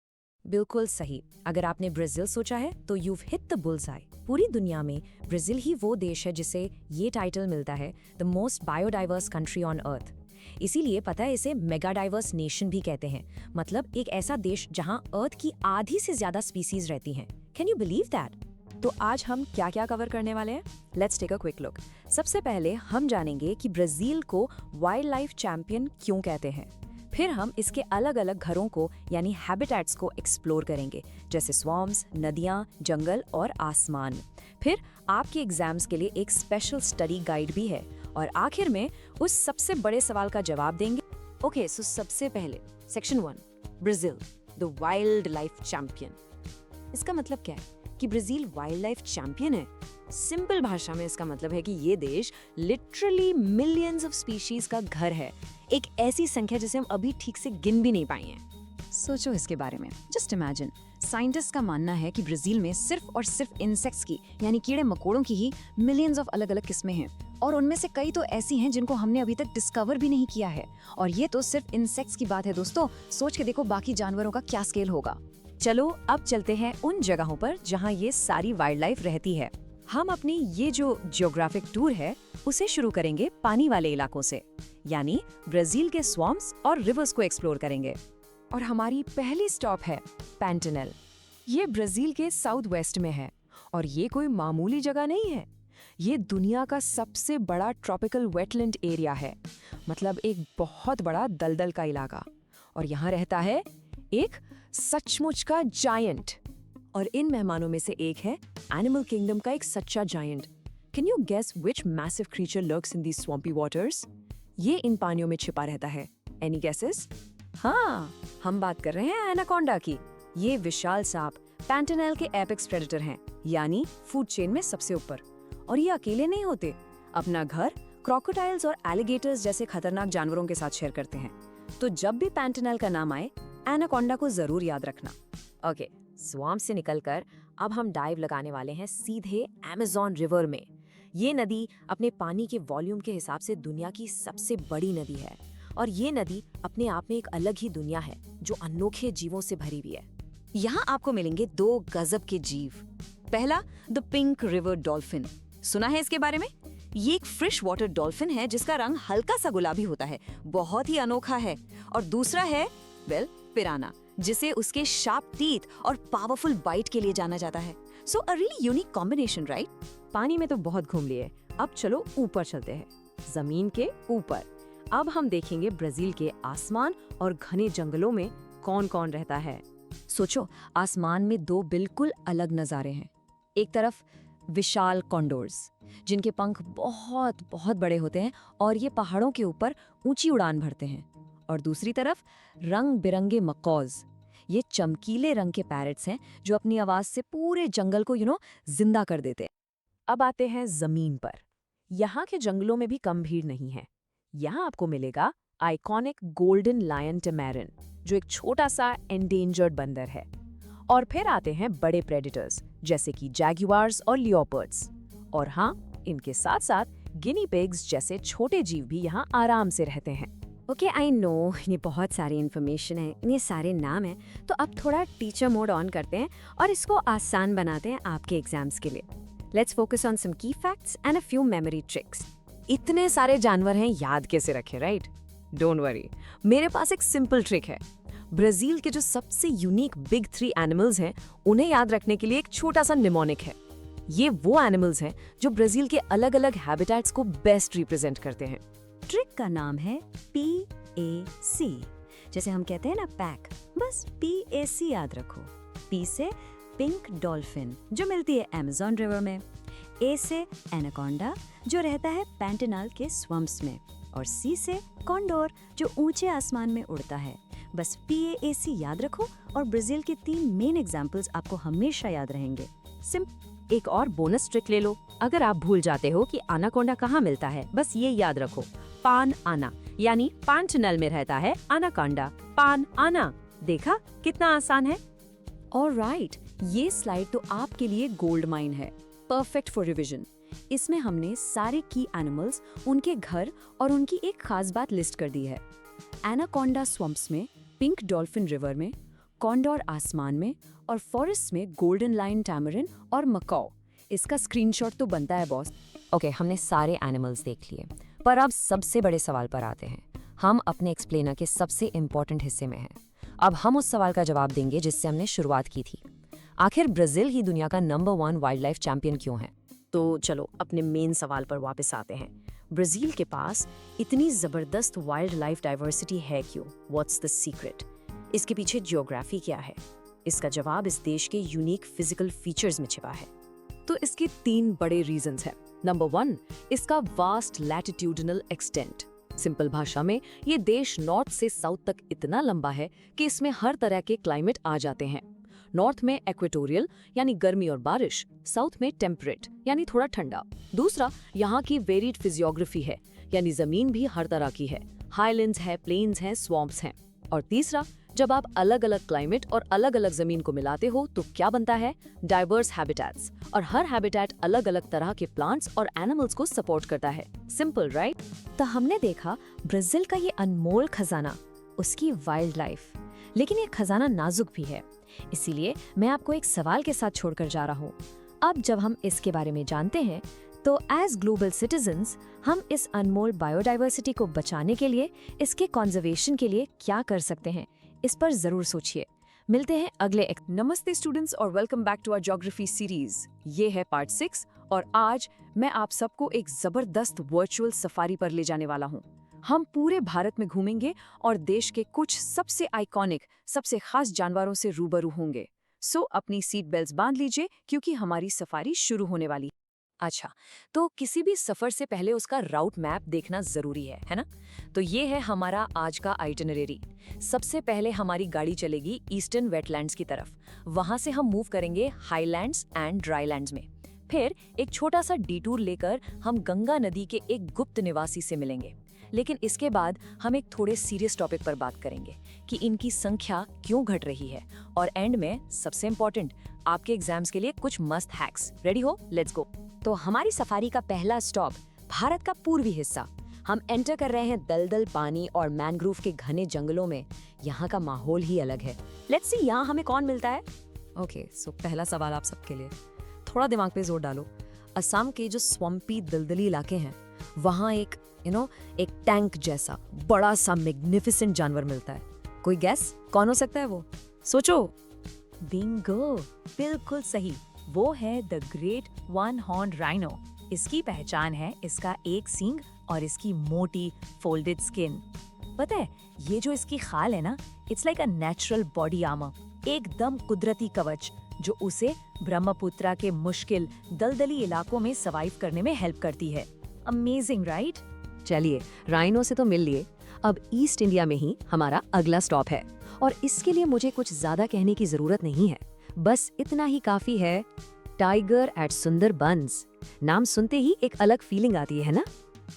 बिल्कुल सही। अगर आपने ब्राजील सोचा है तो you've hit the bullseye। पूरी दुनिया में ब्राजील ही वो देश है जिसे ये टाइटल मिलता है the most biodiverse country on earth. इसीलिए पता है इसे मेगा डाइवर्स नेशन भी कहते हैं, मतलब एक ऐसा देश जहां अर्थ की आधी से ज्यादा स्पीसीज रहती हैं। Can you believe that? तो आज हम क्या क्या कवर करने वाले हैं? Let's take a quick look. सबसे पहले हम जानेंगे कि ब्राजील को वाइल्ड लाइफ चैंपियन क्यों कहते हैं। फिर हम इसके अलग अलग घरों को यानी हैबिटेट्स को एक्सप्लोर करेंगे, जैसे स्वॉर्म्स, नदियां, जंगल और आसमान। फिर आपके एग्जाम्स के लिए एक स्पेशल स्टडी गाइड भी है और आखिर में उस सबसे बड़े सवाल का जवाब देंगे। ओके, सो सबसे पहले section 1, Brazil the wild life champion. इसका मतलब क्या है कि ब्राजील वाइल्ड लाइफ चैंपियन है? सिंपल भाषा में इसका मतलब है कि ये देश लिटरली मिलियंस ऑफ स्पीशीज का घर है, एक ऐसी संख्या जिसे हम अभी ठीक से गिन भी नहीं पाए हैं। सोचो इसके बारे में। जस्ट इमेजिन, साइंटिस्ट का मानना है कि ब्राजील में सिर्फ और सिर्फ इंसेक्ट्स की यानी कीड़े मकोड़ों की ही मिलियंस ऑफ अलग अलग किस्में हैं और उनमें से कई तो ऐसी हैं जिनको हमने अभी तक डिस्कवर भी नहीं किया है। और ये तो सिर्फ इंसेक्ट्स की बात है दोस्तों, सोच के देखो बाकी जानवरों का क्या स्केल होगा। चलो अब चलते हैं उन जगहों पर जहाँ ये सारी वाइल्ड लाइफ रहती है। हम अपनी ये जो जियोग्राफिक टूर है उसे शुरू करेंगे पानी वाले इलाकों से, यानी ब्राजील के स्वॉर्म्स और रिवर्स को एक्सप्लोर करेंगे। और हमारी पहली स्टॉप है पैंटेनल। ये ब्राजील के साउथ वेस्ट में है और ये कोई मामूली जगह नहीं है। ये दुनिया का सबसे बड़ा ट्रॉपिकल वेटलैंड एरिया है, मतलब एक बहुत बड़ा दलदल का इलाका। और यहाँ रहता है एक सचमुच का जायंट। और इन मेहमानों में से एक है एनिमल किंगडम का एक सच्चा giant. Can you guess which massive creature lurks in these swampy waters? ये इन पानियों में छिपा रहता है। Any guesses? हाँ, हम बात कर रहे हैं एनाकोंडा की। ये विशाल सांप पैंटेनल के एपेक्स प्रेडेटर हैं, यानी फूड चेन में सबसे ऊपर। और ये अकेले नहीं होते, अपना घर क्रोकोडाइल्स और एलिगेटर्स जैसे खतरनाक जानवरों के साथ शेयर करते हैं। तो जब भी पैंटेनल का नाम आए, एनाकोंडा को जरूर याद रखना। ओके, स्वैम्प से निकलकर अब हम डाइव लगाने वाले हैं सीधे अमेज़न रिवर में। ये नदी अपने पानी के वॉल्यूम के हिसाब से दुनिया की सबसे बड़ी नदी है और ये नदी अपने आप में एक अलग ही दुनिया है जो अनोखे जीवों से भरी हुई है। यहाँ आपको मिलेंगे 2 गजब के जीव। पहला, द पिंक रिवर डॉल्फिन। सुना है इसके बारे में? ये एक फ्रेश वाटर डॉल्फिन है जिसका रंग हल्का सा गुलाबी होता है, बहुत ही अनोखा है। और दूसरा है पिराना, जिसे उसके शार्प टीथ और पावरफुल बाइट के लिए जाना जाता है। So a really unique combination, right? पानी में तो बहुत घूम लिए, अब चलो ऊपर चलते हैं, जमीन के ऊपर। अब हम देखेंगे ब्राजील के आसमान और घने जंगलों में कौन कौन रहता है। सोचो, आसमान में 2 बिल्कुल अलग नजारे हैं। एक तरफ विशाल कॉन्डोर्स, जिनके पंख बहुत बहुत बड़े होते हैं और ये पहाड़ों के ऊपर ऊंची उड़ान भरते हैं। और दूसरी तरफ रंग बिरंगे मकौज, ये चमकीले रंग के पैरट्स हैं जो अपनी आवाज से पूरे जंगल को जिंदा कर देते हैं। अब आते हैं जमीन पर। यहाँ के जंगलों में भी कम भीड़ नहीं है। यहाँ आपको मिलेगा आइकॉनिक गोल्डन लायन टैमारिन, जो एक छोटा सा एंडेंजर्ड बंदर है। और फिर आते हैं बड़े प्रेडेटर्स जैसे कि जैगुआर्स और लियोपर्ड्स। और हाँ, इनके साथ साथ गिनी पिग्स जैसे छोटे जीव भी यहाँ आराम से रहते हैं। ओके, आई नो ये बहुत सारी इन्फॉर्मेशन है, इतने सारे नाम हैं, तो अब थोड़ा टीचर मोड ऑन करते हैं और इसको आसान बनाते हैं आपके एग्जाम्स के लिए। लेट्स फोकस ऑन सम की facts and a few memory tricks. इतने सारे जानवर हैं, याद कैसे रखें, राइट? डोंट वरी, मेरे पास एक सिंपल ट्रिक है। ब्राजील के जो सबसे यूनिक बिग 3 एनिमल्स हैं, उन्हें याद रखने के लिए एक छोटा सा निमोनिक है। ये वो एनिमल्स हैं जो ब्राजील के अलग-अलग हैबिटेट्स को बेस्ट रिप्रेजेंट करते हैं। ट्रिक का नाम है PAC। जैसे हम कहते हैं ना पैक, बस PAC याद रखो। P से पिंक डॉल्फिन जो मिलती है अमेज़न रिवर में, A से एनाकोंडा जो रहता है पैंटेनाल के स्वम्प्स में, और C से कॉन्डोर जो ऊंचे आसमान में उड़ता है। बस PAC याद रखो और ब्राजील के 3 मेन एग्जाम्पल्स आपको हमेशा याद रहेंगे। एक और बोनस ट्रिक ले लो। अगर आप भूल जाते हो कि एनाकोंडा कहाँ मिलता है, बस ये याद रखो, पान आना, यानी पैंटेनल में रहता है एनाकोंडा। पान आना, देखा कितना आसान है। ऑलराइट, ये स्लाइड तो आपके लिए गोल्ड माइन है, परफेक्ट फॉर रिवीजन। इसमें हमने सारे की एनिमल्स, उनके घर और उनकी एक खास बात लिस्ट कर दी है। एनाकोंडा स्वम्प्स में, पिंक डॉल्फिन रिवर में, कॉन्डोर आसमान में, और फॉरेस्ट में गोल्डन लायन टैमरिन और मकाओ। इसका स्क्रीनशॉट तो बनता है बॉस। ओके, हमने सारे एनिमल्स देख लिए, पर अब सबसे बड़े सवाल पर आते हैं। हम अपने एक्सप्लेनर के सबसे इम्पोर्टेंट हिस्से में हैं। अब हम उस सवाल का जवाब देंगे जिससे हमने शुरुआत की थी। आखिर ब्राजील ही दुनिया का नंबर 1 वाइल्ड लाइफ चैंपियन क्यों है? तो चलो अपने मेन सवाल पर वापस आते हैं। ब्राजील के पास इतनी जबरदस्त वाइल्ड लाइफ डाइवर्सिटी है क्यों? What's the secret? इसके पीछे जियोग्राफी क्या है? इसका जवाब इस देश के यूनिक फिजिकल फीचर्स में छिपा है। तो इसके 3 बड़े रीजंस हैं। नंबर 1, इसका वास्ट लैटिट्यूडनल एक्सटेंट। सिंपल भाषा में ये देश नॉर्थ से साउथ तक इतना लंबा है कि इसमें हर तरह के क्लाइमेट आ जाते हैं। नॉर्थ में इक्वेटोरियल यानी गर्मी और बारिश, साउथ में टेम्परेट यानी थोड़ा ठंडा। दूसरा, यहाँ की वेरिड फिजियोग्राफी है, यानी जमीन भी हर तरह की है, हाईलैंड्स है, प्लेन्स हैं, स्वॉम्प्स हैं। और तीसरा, जब आप अलग अलग क्लाइमेट और अलग अलग जमीन को मिलाते हो तो क्या बनता है? Diverse habitats. और हर हैबिटेट अलग अलग तरह के प्लांट्स और एनिमल्स को सपोर्ट करता है। Simple right? तो हमने देखा ब्राजील का ये अनमोल खजाना, उसकी वाइल्ड लाइफ। लेकिन ये खजाना नाजुक भी है, इसीलिए मैं आपको एक सवाल के साथ छोड़कर जा रहा हूँ। अब जब हम इसके बारे में जानते हैं, तो एज ग्लोबल सिटीजन्स हम इस अनमोल बायोडाइवर्सिटी को बचाने के लिए, इसके कंजर्वेशन के लिए क्या कर सकते हैं, इस पर जरूर सोचिए। मिलते हैं अगले नमस्ते स्टूडेंट्स और welcome back to our geography series. ये है पार्ट 6 और आज मैं आप सबको एक जबरदस्त वर्चुअल सफारी पर ले जाने वाला हूँ। हम पूरे भारत में घूमेंगे और देश के कुछ सबसे आइकॉनिक, सबसे खास जानवरों से रूबरू होंगे। सो अपनी सीट बेल्ट्स बांध लीजिए क्योंकि हमारी सफारी शुरू होने वाली। अच्छा, तो किसी भी सफर से पहले उसका राउट मैप देखना जरूरी है ना? तो ये है हमारा आज का आइटिनरी। सबसे पहले हमारी गाड़ी चलेगी ईस्टर्न वेटलैंड्स की तरफ। वहां से हम मूव करेंगे हाईलैंड्स एंड ड्राईलैंड्स में। फिर एक छोटा सा डिटूर लेकर हम गंगा नदी के एक गुप्त निवासी से मिलेंगे। लेकिन इसके बाद हम एक थोड़े सीरियस टॉपिक पर बात करेंगे कि इनकी संख्या क्यों घट रही है। और एंड में सबसे इम्पोर्टेंट, आपके एग्जाम्स के लिए कुछ मस्त हैक्स। रेडी हो? Let's go. तो हमारी सफारी का पहला स्टॉप भारत का पूर्वी हिस्सा। हम एंटर कर रहे हैं दलदल पानी और मैंग्रोव के घने जंगलों में। यहाँ का माहौल ही अलग है। लेट्स सी यहाँ हमें कौन मिलता है। ओके, सो पहला सवाल आप सबके लिए, थोड़ा दिमाग पे जोर डालो। असम के जो स्वम्पी दलदली इलाके हैं, वहाँ एक एक टैंक जैसा बड़ा सा मैग्निफिसेंट जानवर मिलता है। कोई गैस कौन हो सकता है वो? सोचो। बिंगो, बिल्कुल सही। वो है the great one horn rhino. इसकी पहचान है इसका एक सींग और इसकी मोटी फोल्डेड स्किन। पता है, ये जो इसकी खाल है ना, it's like a natural body armour, एकदम कुदरती कवच जो उसे ब्रह्मपुत्रा के मुश्किल दलदली इलाकों में सर्वाइव करने में हेल्प करती है। Amazing right? चलिए, राइनो से तो मिल लिए, अब ईस्ट इंडिया में ही हमारा अगला स्टॉप है। और इसके लिए मुझे कुछ ज्यादा कहने की जरूरत नहीं है, बस इतना ही काफी है। Tiger at Sundarbans. नाम सुनते ही एक अलग फीलिंग आती है ना?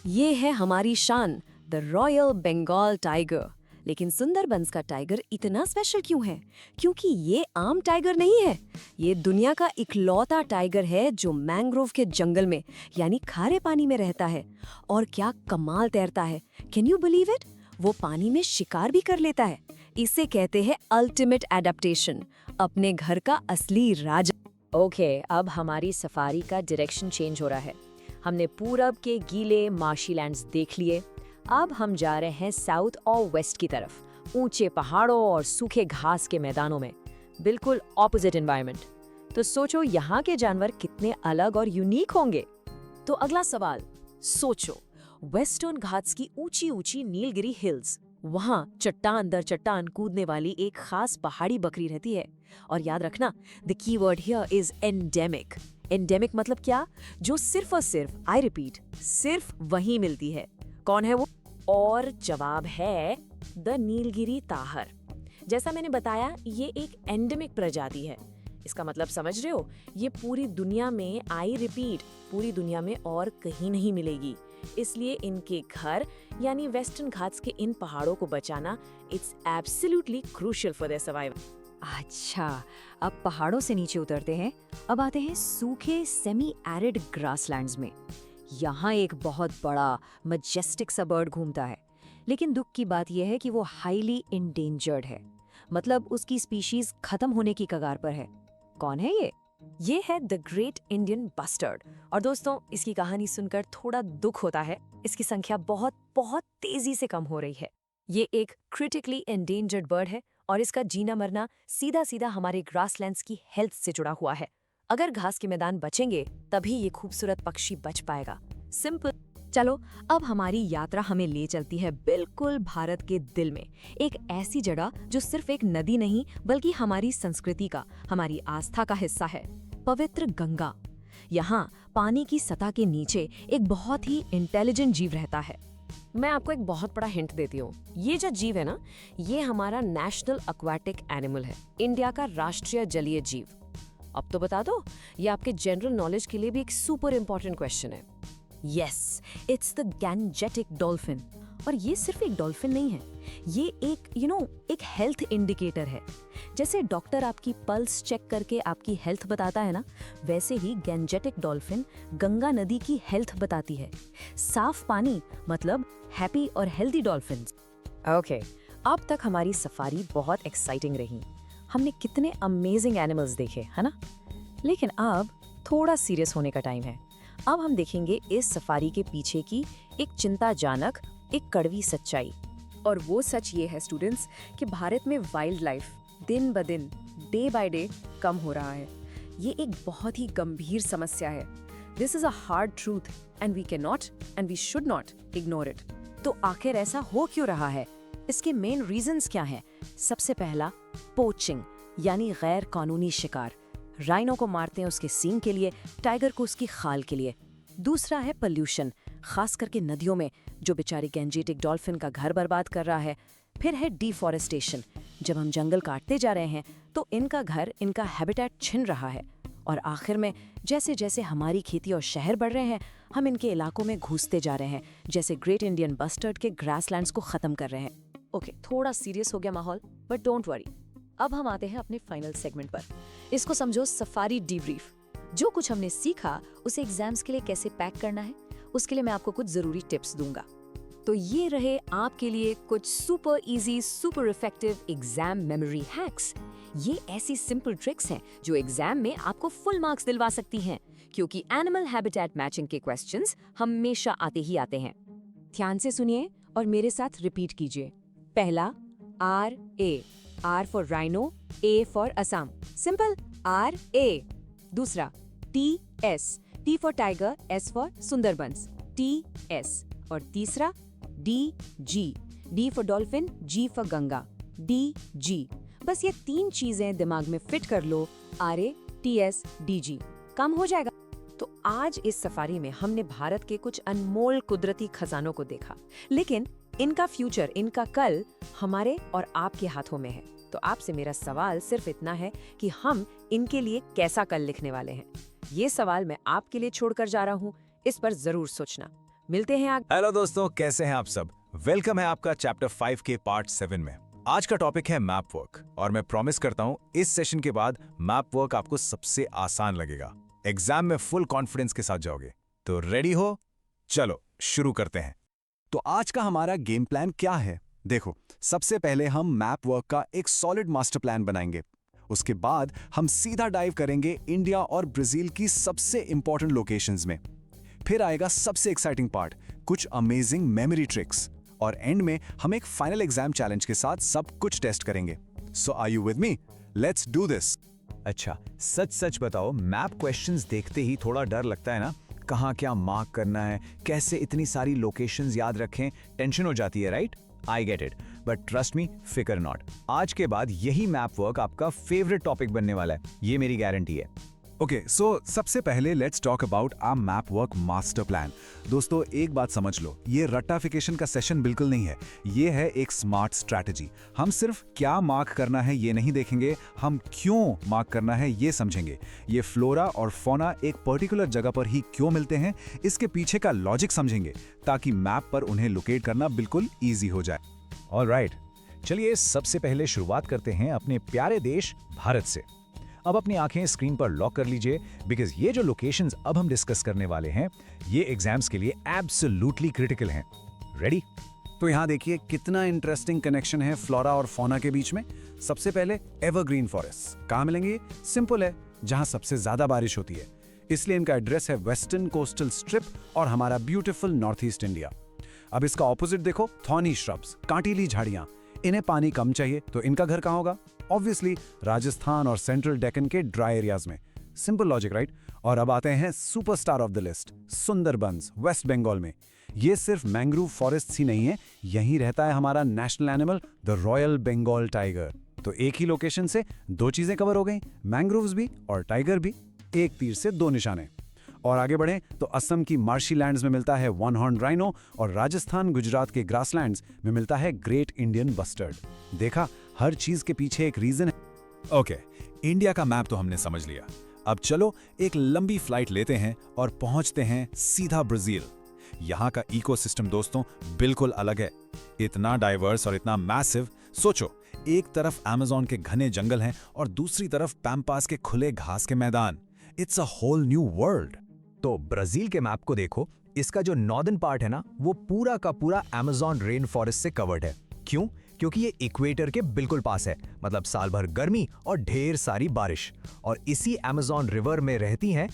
ये है हमारी शान, द रॉयल बंगाल टाइगर। लेकिन सुंदरबंस का टाइगर इतना स्पेशल क्यों है? क्योंकि ये आम टाइगर नहीं है, ये दुनिया का इकलौता टाइगर है जो मैंग्रोव के जंगल में यानी खारे पानी में रहता है। और क्या कमाल तैरता है, कैन यू बिलीव इट? वो पानी में शिकार भी कर लेता है। इसे कहते हैं अल्टीमेट एडेप्टेशन, अपने घर का असली राजा। ओके, अब हमारी सफारी का डायरेक्शन चेंज हो रहा है। हमने पूरब के गीले मार्शी लैंड्स देख लिए, अब हम जा रहे हैं साउथ और वेस्ट की तरफ, ऊंचे पहाड़ों और सूखे घास के मैदानों में, बिल्कुल ऑपोजिट एनवायरनमेंट। तो सोचो यहाँ के जानवर कितने अलग और यूनिक होंगे। तो अगला सवाल, सोचो वेस्टर्न घाट्स की ऊंची ऊंची नीलगिरी हिल्स, वहां चट्टान दर चट्टान कूदने वाली एक खास पहाड़ी बकरी रहती है। और याद रखना, the keyword here is endemic. Endemic मतलब क्या? जो सिर्फ और सिर्फ, आई रिपीट, सिर्फ वहीं मिलती है। कौन है वो? और जवाब है द नीलगिरी ताहर। जैसा मैंने बताया, ये एक एंडेमिक प्रजाति है। इसका मतलब समझ रहे हो? ये पूरी दुनिया में, आई रिपीट, पूरी दुनिया में और कहीं नहीं मिलेगी। इसलिए इनके घर यानी वेस्टर्न घाट्स के इन पहाड़ों को बचाना it's absolutely crucial for their survival. अच्छा, अब पहाड़ों से नीचे उतरते हैं। अब आते हैं सूखे सेमी एरिड ग्रासलैंड्स में। यहाँ एक बहुत बड़ा मजेस्टिक सा बर्ड घूमता है, लेकिन दुख की बात यह है कि वो हाईली इंडेंजर्ड है, मतलब उसकी स्पीशीज खत्म होने की कगार पर है। कौन है ये? ये है द ग्रेट इंडियन बस्टर्ड। और दोस्तों, इसकी कहानी सुनकर थोड़ा दुख होता है। इसकी संख्या बहुत बहुत तेजी से कम हो रही है। ये एक क्रिटिकली एंडेंजर्ड बर्ड है और इसका जीना मरना सीधा सीधा हमारे ग्रासलैंड्स की हेल्थ से जुड़ा हुआ है। अगर घास के मैदान बचेंगे तभी ये खूबसूरत पक्षी बच पाएगा। सिंपल। चलो, अब हमारी यात्रा हमें ले चलती है बिल्कुल भारत के दिल में, एक ऐसी जगह जो सिर्फ एक नदी नहीं बल्कि हमारी संस्कृति का, हमारी आस्था का हिस्सा है, पवित्र गंगा। यहाँ पानी की सतह के नीचे एक बहुत ही इंटेलिजेंट जीव रहता है। मैं आपको एक बहुत बड़ा हिंट देती हूँ। ये जो जीव है ना, ये हमारा नेशनल एक्वाटिक एनिमल है, इंडिया का राष्ट्रीय जलीय जीव। अब तो बता दो, ये आपके जनरल नॉलेज के लिए भी एक सुपर इंपॉर्टेंट क्वेश्चन है। Yes, it's the Gangetic dolphin. और ये सिर्फ एक डॉल्फिन नहीं है, ये एक एक हेल्थ इंडिकेटर है। जैसे डॉक्टर आपकी पल्स चेक करके आपकी हेल्थ बताता है ना, वैसे ही गैंजेटिक डॉल्फिन गंगा नदी की हेल्थ बताती है। साफ पानी मतलब हैप्पी और हेल्दी डॉल्फिन्स। ओके, अब तक हमारी सफारी बहुत एक्साइटिंग रही। हमने कितने अमेजिंग एनिमल्स देखे, है ना? लेकिन अब थोड़ा सीरियस होने का टाइम है। अब हम देखेंगे इस सफारी के पीछे की एक चिंताजनक, एक कड़वी सच्चाई। और वो सच ये है स्टूडेंट्स कि भारत में वाइल्ड लाइफ दिन ब दिन, डे बाय डे कम हो रहा है। ये एक बहुत ही गंभीर समस्या है। This is a hard truth and we can not and we should not ignore it. तो आखिर ऐसा हो क्यों रहा है? इसके मेन रीजंस क्या हैं? सबसे पहला, पोचिंग यानी गैर कानूनी शिकार। राइनो को मारते हैं उसके सींग के लिए, टाइगर को उसकी खाल के लिए। दूसरा है पोल्यूशन, खास करके नदियों में, जो बेचारी गैंजेटिक डॉल्फिन का घर बर्बाद कर रहा है। फिर है डिफॉरेस्टेशन, जब हम जंगल काटते जा रहे हैं तो इनका घर, इनका हैबिटेट छिन रहा है। और आखिर में जैसे जैसे हमारी खेती और शहर बढ़ रहे हैं, हम इनके इलाकों में घुसते जा रहे हैं, जैसे ग्रेट इंडियन बस्टर्ड के ग्रासलैंड्स को खत्म कर रहे हैं। ओके, थोड़ा सीरियस हो गया माहौल, बट डोंट वरी। अब हम आते हैं अपने फाइनल सेगमेंट पर। इसको समझो सफारी डीब्रीफ। जो कुछ हमने सीखा उसे एग्जाम्स के लिए कैसे पैक करना है, उसके लिए मैं आपको कुछ जरूरी टिप्स दूंगा। तो ये रहे आपके लिए कुछ super easy, super effective exam memory hacks. ये ऐसी सिंपल ट्रिक्स हैं जो एग्जाम में आपको फुल मार्क्स दिलवा सकती हैं, क्योंकि एनिमल हैबिटेट मैचिंग के क्वेश्चंस हमेशा आते ही आते हैं। ध्यान से सुनिए और मेरे साथ रिपीट कीजिए। पहला, RA for rhino, A for Assam. Simple, RA। दूसरा, T for tiger, S for Sundarbans, TS। और तीसरा, D for dolphin, G for Ganga, DG। बस ये 3 चीजें दिमाग में फिट कर लो, RA, TS, DG, काम हो जाएगा। तो आज इस सफारी में हमने भारत के कुछ अनमोल कुदरती खजानों को देखा, लेकिन इनका फ्यूचर, इनका कल हमारे और आपके हाथों में है। तो आपसे मेरा सवाल सिर्फ इतना है कि हम इनके लिए कैसा कल लिखने वाले हैं। ये सवाल मैं आपके लिए छोड़कर जा रहा हूँ, इस पर जरूर सोचना। मिलते हैं आगे। हेलो दोस्तों, कैसे हैं आप सब? वेलकम है आपका चैप्टर 5 के पार्ट 7 में। आज का टॉपिक है मैप वर्क, और मैं प्रॉमिस करता हूँ इस सेशन के बाद मैप वर्क आपको सबसे आसान लगेगा। एग्जाम में फुल कॉन्फिडेंस के साथ जाओगे। तो रेडी हो? चलो शुरू करते हैं। तो आज का हमारा गेम प्लान क्या है? देखो, सबसे पहले हम मैप वर्क का एक सॉलिड मास्टर प्लान बनाएंगे। उसके बाद हम सीधा डाइव करेंगे इंडिया और ब्राजील की सबसे इंपॉर्टेंट लोकेशंस में। फिर आएगा सबसे एक्साइटिंग पार्ट, कुछ अमेजिंग मेमोरी ट्रिक्स। और एंड में हम एक फाइनल एग्जाम चैलेंज के साथ सब कुछ टेस्ट करेंगे। So are you with me? Let's do this. अच्छा, सच सच बताओ, मैप क्वेश्चंस देखते ही थोड़ा डर लगता है ना? कहाँ क्या मार्क करना है, कैसे इतनी सारी लोकेशंस याद रखें, टेंशन हो जाती है, right? I get it, but trust me, फिकर नॉट। आज के बाद यही मैप वर्क आपका फेवरेट टॉपिक बनने वाला है, ये मेरी गारंटी है। ओके, सो सबसे पहले let's talk about our map work master plan. दोस्तों, एक बात समझ लो, ये रट्टाफिकेशन का सेशन बिल्कुल नहीं है, ये है एक स्मार्ट स्ट्रैटेजी। हम सिर्फ क्या मार्क करना है ये नहीं देखेंगे, हम क्यों मार्क करना है ये समझेंगे। ये फ्लोरा और फौना एक पर्टिकुलर जगह पर ही क्यों मिलते हैं, इसके पीछे का लॉजिक समझेंगे, ताकि मैप पर उन्हें लोकेट करना बिल्कुल ईजी हो जाए। ऑलराइट, चलिए सबसे पहले शुरुआत करते हैं अपने प्यारे देश भारत से। अब अपनी आंखें स्क्रीन पर लॉक कर लीजिए, बिकॉज ये जो लोकेशंस अब हम डिस्कस करने वाले हैं, ये एग्जाम्स के लिए एब्सोल्युटली क्रिटिकल हैं। रेडी? तो यहाँ देखिए कितना इंटरेस्टिंग कनेक्शन है फ्लोरा और फौना के बीच में। सबसे पहले एवरग्रीन फॉरेस्ट कहाँ मिलेंगे? सिंपल है, जहाँ सबसे ज्यादा बारिश होती है, इसलिए इनका एड्रेस है वेस्टर्न कोस्टल स्ट्रिप और हमारा ब्यूटीफुल नॉर्थ ईस्ट इंडिया। अब इसका ऑपोजिट देखो, थॉर्नी श्रब्स, कांटीली झाड़ियां, इन्हें पानी कम चाहिए, तो इनका घर कहाँ होगा? ऑब्वियसली राजस्थान और सेंट्रल डेक्कन के ड्राई एरियाज में। Simple logic, right? और अब आते हैं superstar of the list, Sundarbans, West Bengal में। ये सिर्फ मैंग्रोव फॉरेस्ट ही नहीं है, यहीं रहता है हमारा national animal the royal Bengal tiger. तो एक ही लोकेशन से दो चीजें कवर हो गई, मैंग्रोव्स भी और टाइगर भी, एक तीर से दो निशाने। और आगे बढ़ें तो असम की मार्शी लैंड्स में मिलता है वन हॉर्न राइनो और राजस्थान गुजरात के ग्रासलैंड्स में मिलता है ग्रेट इंडियन बस्टर्ड। देखा, हर चीज के पीछे एक रीजन है। ओके, इंडिया का मैप तो हमने समझ लिया। अब चलो एक लंबी फ्लाइट लेते हैं और पहुंचते हैं सीधा ब्राजील। यहाँ का इकोसिस्टम दोस्तों बिल्कुल अलग है, इतना डाइवर्स और इतना मैसिव। सोचो, एक तरफ अमेज़न के घने जंगल हैं और दूसरी तरफ पैम्पास के खुले घास के मैदान। It's a whole new world. तो ब्राजील के मैप को देखो, इसका जो नॉर्दर्न पार्ट है ना, वो पूरा का पूरा अमेज़न रेन फॉरेस्ट से कवर्ड है। क्यों? क्योंकि ये इक्वेटर के बिल्कुल पास है, मतलब साल भर गर्मी और ढेर सारी बारिश। और इसी अमेज़न रिवर में रहती हैं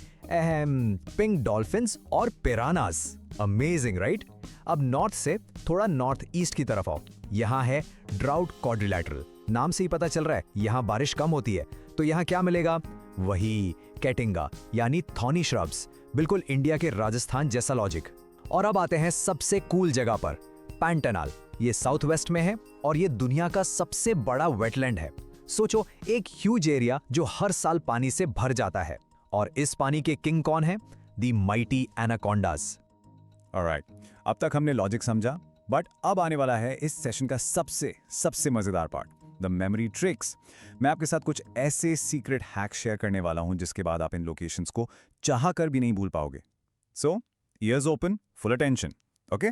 पिंक डॉल्फिन्स और पिरानास। Amazing, right? अब नॉर्थ से थोड़ा नॉर्थ ईस्ट की तरफ आओ, यहाँ है ड्राउट क्वाड्रिलैटरल। नाम से ही पता चल रहा है यहाँ बारिश कम होती है। तो यहाँ क्या मिलेगा? वही कैटिंगा यानी थॉर्नी श्रब्स, बिल्कुल इंडिया के राजस्थान जैसा लॉजिक। और अब आते हैं सबसे कूल जगह पर, पैंटानाल। ये साउथ वेस्ट में है और ये दुनिया का सबसे बड़ा वेटलैंड है। सोचो, एक ह्यूज एरिया जो हर साल पानी से भर जाता है। और इस पानी के किंग कौन है? दी माइटी एनाकोंडास। ऑलराइट, अब तक हमने लॉजिक समझा, बट अब आने वाला है इस सेशन का सबसे मजेदार पार्ट, द मेमोरी ट्रिक्स। मैं आपके साथ कुछ ऐसे सीक्रेट हैक शेयर करने वाला हूं जिसके बाद आप इन लोकेशंस को चाह कर भी नहीं भूल पाओगे। So ears open, full attention, okay?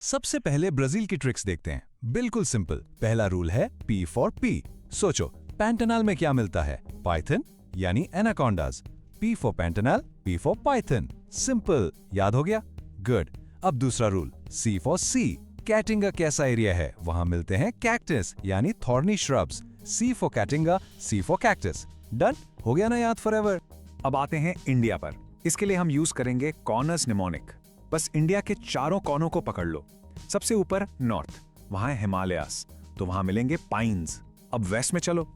सबसे पहले ब्राजील की ट्रिक्स देखते हैं। बिल्कुल सिंपल। पहला रूल है P फॉर P। सोचो, पैंटानाल में क्या मिलता है? पाइथन यानी anacondas. P for Pantanal, P for python. Simple, याद हो गया? गुड। अब दूसरा rule, C for C। Caatinga कैसा एरिया है? वहां मिलते हैं कैक्टस यानी thorny shrubs. C for Caatinga, C for cactus. Done हो गया ना याद फॉरएवर? अब आते हैं इंडिया पर। इसके लिए हम यूज करेंगे कॉर्नर्स निमोनिक। बस इंडिया के चारों कोनों को पकड़ लो। सबसे ऊपर नॉर्थ, वहां है हिमालयास, तो वहां मिलेंगे पाइन्स। अब वेस्ट में चलो,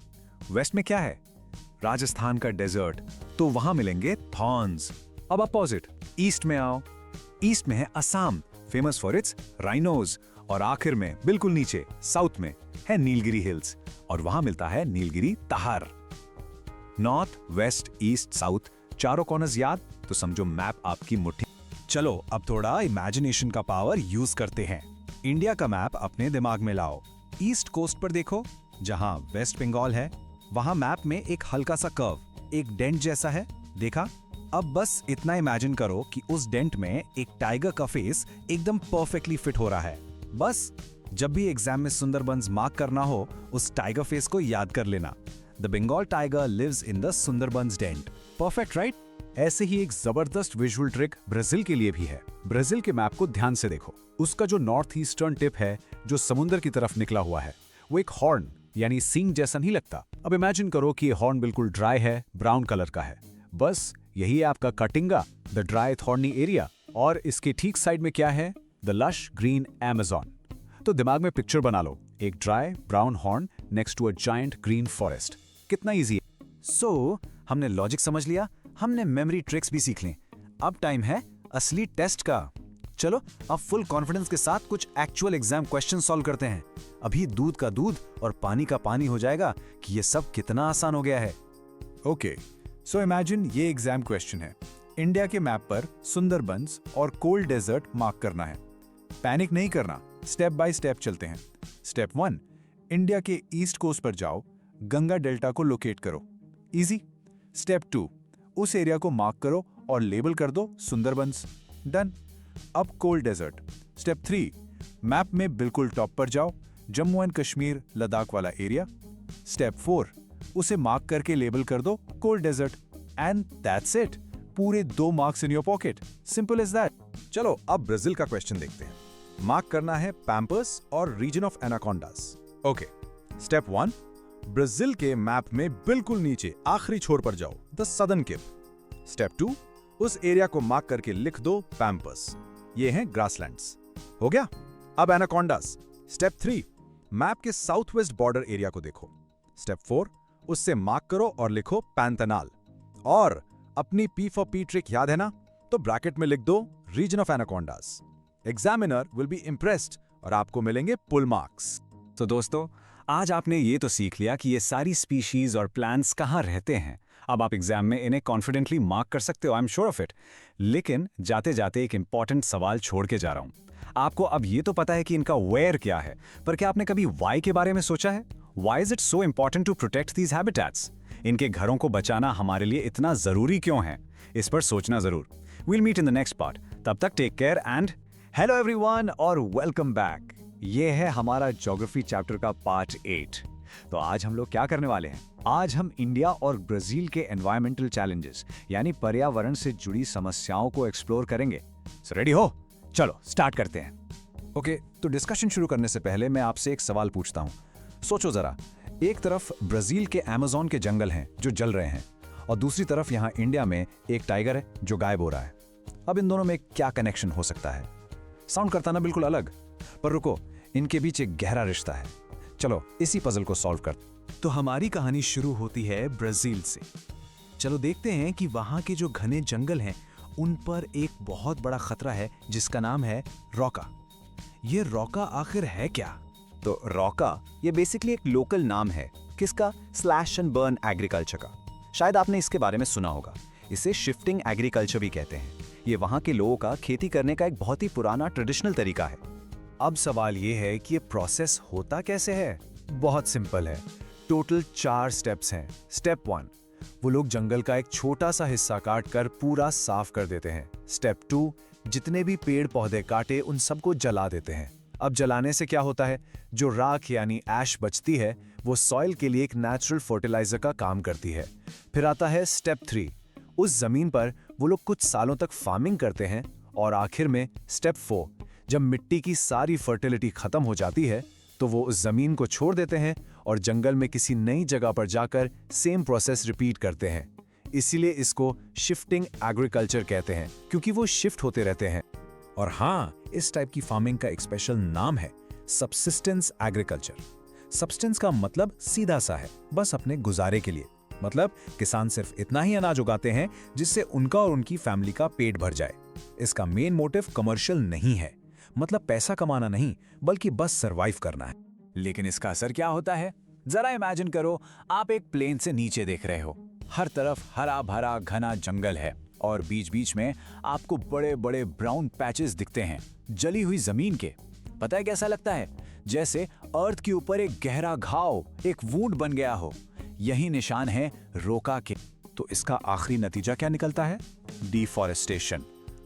वेस्ट में क्या है? राजस्थान का डेजर्ट, तो वहां मिलेंगे थॉर्न्स। अब अपोजिट ईस्ट में आओ, ईस्ट में है Assam, famous for its rhinos. और आखिर में बिल्कुल नीचे साउथ में है नीलगिरी हिल्स, और वहां मिलता है नीलगिरी तहार। नॉर्थ, वेस्ट, ईस्ट, साउथ, चारों कॉर्नर्स याद? तो समझो मैप आपकी मुट्ठी। चलो अब थोड़ा इमेजिनेशन का पावर यूज करते हैं। इंडिया का मैप अपने दिमाग में लाओ। ईस्ट कोस्ट पर देखो, जहां वेस्ट बंगाल है, वहां मैप में एक हल्का सा कर्व, एक डेंट जैसा है, देखा? अब बस इतना इमेजिन करो कि उस डेंट में एक टाइगर का फेस एकदम परफेक्टली फिट हो रहा है। बस जब भी एग्जाम में सुंदरबंस मार्क करना हो, उस टाइगर फेस को याद कर लेना। The Bengal tiger lives in the Sundarbans dent. Perfect, right? ऐसे ही एक जबरदस्त विजुअल ट्रिक ब्राजील के लिए भी है। ब्राजील के मैप को ध्यान से देखो। उसका जो नॉर्थ ईस्टर्न टिप है, जो समुद्र की तरफ निकला हुआ है, वो एक हॉर्न यानी सींग जैसा नहीं लगता। अब इमेजिन करो कि ये हॉर्न बिल्कुल ड्राई है, ब्राउन कलर का है। बस यही है आपका Caatinga, the dry thorny area. और इसके ठीक साइड में क्या है? The lush green Amazon. तो दिमाग में पिक्चर बना लो, एक dry brown horn next to a giant green forest. कितना इजी है। सो हमने लॉजिक समझ लिया, हमने मेमोरी ट्रिक्स भी सीख ली। अब टाइम है असली टेस्ट का। चलो अब फुल कॉन्फिडेंस के साथ कुछ एक्चुअल एग्जाम क्वेश्चन सॉल्व करते हैं। अभी दूध का दूध और पानी का पानी हो जाएगा कि ये सब कितना आसान हो गया है। ओके, सो इमेजिन ये एग्जाम क्वेश्चन है। इंडिया के मैप पर सुंदरबंस और कोल्ड डेजर्ट मार्क करना है। पैनिक नहीं करना, स्टेप बाय स्टेप चलते हैं। स्टेप 1, इंडिया के ईस्ट कोस्ट पर जाओ, गंगा डेल्टा को लोकेट करो। इजी। स्टेप 2, उस एरिया को मार्क करो और लेबल कर दो सुंदरबंस। डन। अब कोल्ड डेजर्ट। स्टेप 3, मैप में बिल्कुल टॉप पर जाओ, जम्मू एंड कश्मीर लद्दाख वाला एरिया। स्टेप 4, उसे मार्क करके लेबल कर दो cold desert. And that's it, पूरे 2 marks in your pocket. Simple is that. चलो अब ब्राजील का क्वेश्चन देखते हैं। मार्क करना है पैम्पर्स और region of anacondas. Okay, step 1, Brazil के मैप में बिल्कुल नीचे आखिरी छोर पर जाओ, द सदर्न टिप। स्टेप 2, उस एरिया को मार्क करके लिख दो पैम्पर्स। ये हैं ग्रासलैंड्स। हो गया। अब एनाकोंडास। स्टेप 3, मैप के साउथ वेस्ट बॉर्डर एरिया को देखो। स्टेप 4, उससे मार्क करो और लिखो पैंथेनल। और अपनी P for P ट्रिक याद है ना, तो ब्रैकेट में लिख दो region of anacondas. Examiner will be impressed और आपको मिलेंगे फुल मार्क्स। तो दोस्तों, आज आपने ये तो सीख लिया कि ये सारी स्पीशीज और प्लांट्स कहाँ रहते हैं। अब आप एग्जाम में इन्हें कॉन्फिडेंटली मार्क कर सकते हो, I am sure of it. लेकिन जाते जाते एक इंपॉर्टेंट सवाल छोड़ के जा रहा हूं। आपको अब ये तो पता है कि इनका वेयर क्या है, पर क्या आपने कभी वाई के बारे में सोचा है? Why is it so important to protect these habitats? इनके घरों को बचाना हमारे लिए इतना जरूरी क्यों है? इस पर सोचना जरूर। We'll meet in the next part. तब तक take care and hello everyone और वेलकम बैक। ये है हमारा ज्योग्राफी चैप्टर का पार्ट 8। तो आज हम लोग क्या करने वाले हैं? आज हम इंडिया और ब्राजील के एनवायरमेंटल चैलेंजेस यानी पर्यावरण से जुड़ी समस्याओं को एक्सप्लोर करेंगे। सो रेडी हो? चलो स्टार्ट करते हैं। ओके, तो डिस्कशन शुरू करने से पहले मैं आपसे एक सवाल पूछता हूं। सोचो जरा, एक तरफ ब्राजील के अमेज़न के जंगल हैं जो जल रहे हैं और दूसरी तरफ यहां इंडिया में एक टाइगर है जो गायब हो रहा है। अब इन दोनों में क्या कनेक्शन हो सकता है? साउंड करता ना बिल्कुल अलग, पर रुको, इनके बीच एक गहरा रिश्ता है। चलो इसी पजल को सॉल्व कर। तो हमारी कहानी शुरू होती है ब्राजील से। चलो देखते हैं कि वहां के जो घने जंगल हैं उन पर एक बहुत बड़ा खतरा है जिसका नाम है रॉका। ये रॉका आखिर है क्या? तो रॉका ये बेसिकली एक लोकल नाम है। किसका? स्लैश एंड बर्न एग्रीकल्चर का। शायद आपने इसके बारे में सुना होगा। इसे शिफ्टिंग एग्रीकल्चर भी कहते हैं। ये वहां के लोगों का खेती करने का एक बहुत ही पुराना ट्रेडिशनल तरीका है। अब सवाल ये है कि ये प्रोसेस होता कैसे है? बहुत सिंपल है। टोटल 4 स्टेप्स हैं। स्टेप 1, वो लोग जंगल का एक छोटा सा हिस्सा काट कर पूरा साफ कर देते हैं। स्टेप 2, जितने भी पेड़ पौधे काटे उन सबको जला देते हैं। अब जलाने से क्या होता है? जो राख यानी ऐश बचती है वो सॉइल के लिए एक नेचुरल फर्टिलाइजर का काम करती है। फिर आता है स्टेप 3, उस जमीन पर वो लोग कुछ सालों तक फार्मिंग करते हैं। और आखिर में स्टेप 4, जब मिट्टी की सारी फर्टिलिटी खत्म हो जाती है तो वो उस जमीन को छोड़ देते हैं और जंगल में किसी नई जगह पर जाकर सेम प्रोसेस रिपीट करते हैं। इसीलिए इसको शिफ्टिंग एग्रीकल्चर कहते हैं, क्योंकि वो शिफ्ट होते रहते हैं। और हाँ, इस टाइप की फार्मिंग का एक स्पेशल नाम है सबसिस्टेंस एग्रीकल्चर। सब्सटेंस का मतलब सीधा सा है, बस अपने गुजारे के लिए। मतलब किसान सिर्फ इतना ही अनाज उगाते हैं जिससे उनका और उनकी फैमिली का पेट भर जाए। इसका मेन मोटिव कमर्शियल नहीं है, मतलब पैसा कमाना नहीं, बल्कि बस सरवाइव करना है। लेकिन इसका असर क्या होता है? जरा इमेजिन करो, आप एक प्लेन से नीचे देख रहे हो। हर तरफ हरा भरा घना जंगल है और बीच बीच में आपको बड़े बड़े ब्राउन पैचेस दिखते हैं जली हुई जमीन के। पता है कैसा लगता है? जैसे अर्थ के ऊपर एक गहरा घाव, एक वूंड बन गया हो। यही निशान है रोका के। तो इसका आखिरी नतीजा क्या निकलता है? डिफॉरेस्टेशन,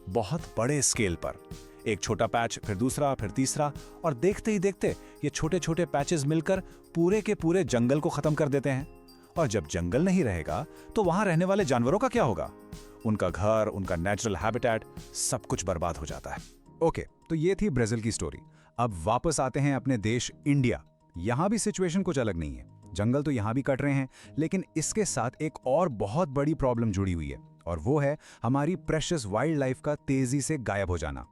बहुत बड़े स्केल पर। एक छोटा पैच, फिर दूसरा, फिर तीसरा, और देखते ही देखते ये छोटे छोटे पैचेस मिलकर पूरे के पूरे जंगल को खत्म कर देते हैं। और जब जंगल नहीं रहेगा तो वहां रहने वाले जानवरों का क्या होगा? उनका घर, उनका नेचुरल हैबिटेट, सब कुछ बर्बाद हो जाता है। ओके, तो ये थी ब्राजील की स्टोरी। अब वापस आते हैं अपने देश इंडिया। यहां भी सिचुएशन कुछ अलग नहीं है। जंगल तो यहां भी कट रहे हैं, लेकिन इसके साथ एक और बहुत बड़ी प्रॉब्लम जुड़ी हुई है, और वो है हमारी प्रेशियस वाइल्ड लाइफ का तेजी से गायब हो जाना।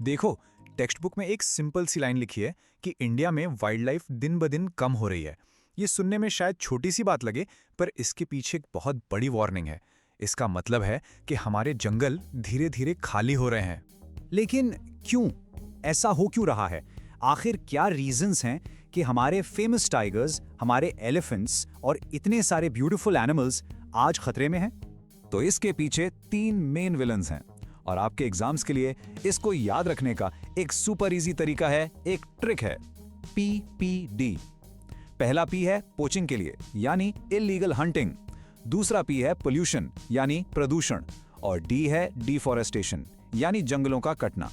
देखो, टेक्स्ट बुक में एक सिंपल सी लाइन लिखी है कि इंडिया में वाइल्ड लाइफ दिन ब दिन कम हो रही है। ये सुनने में शायद छोटी सी बात लगे, पर इसके पीछे एक बहुत बड़ी वार्निंग है। इसका मतलब है कि हमारे जंगल धीरे धीरे खाली हो रहे हैं। लेकिन क्यों? ऐसा हो क्यों रहा है? आखिर क्या रीजंस हैं कि हमारे फेमस टाइगर्स, हमारे एलिफेंट्स और इतने सारे ब्यूटीफुल एनिमल्स आज खतरे में हैं? तो इसके पीछे 3 मेन विलन्स हैं और आपके एग्जाम्स के लिए इसको याद रखने का एक सुपर इजी तरीका है, एक ट्रिक है, PPD। पहला P है पोचिंग के लिए, यानी इलीगल हंटिंग। दूसरा P है पोल्यूशन, यानी प्रदूषण। और D है डिफॉरेस्टेशन, यानी जंगलों का कटना।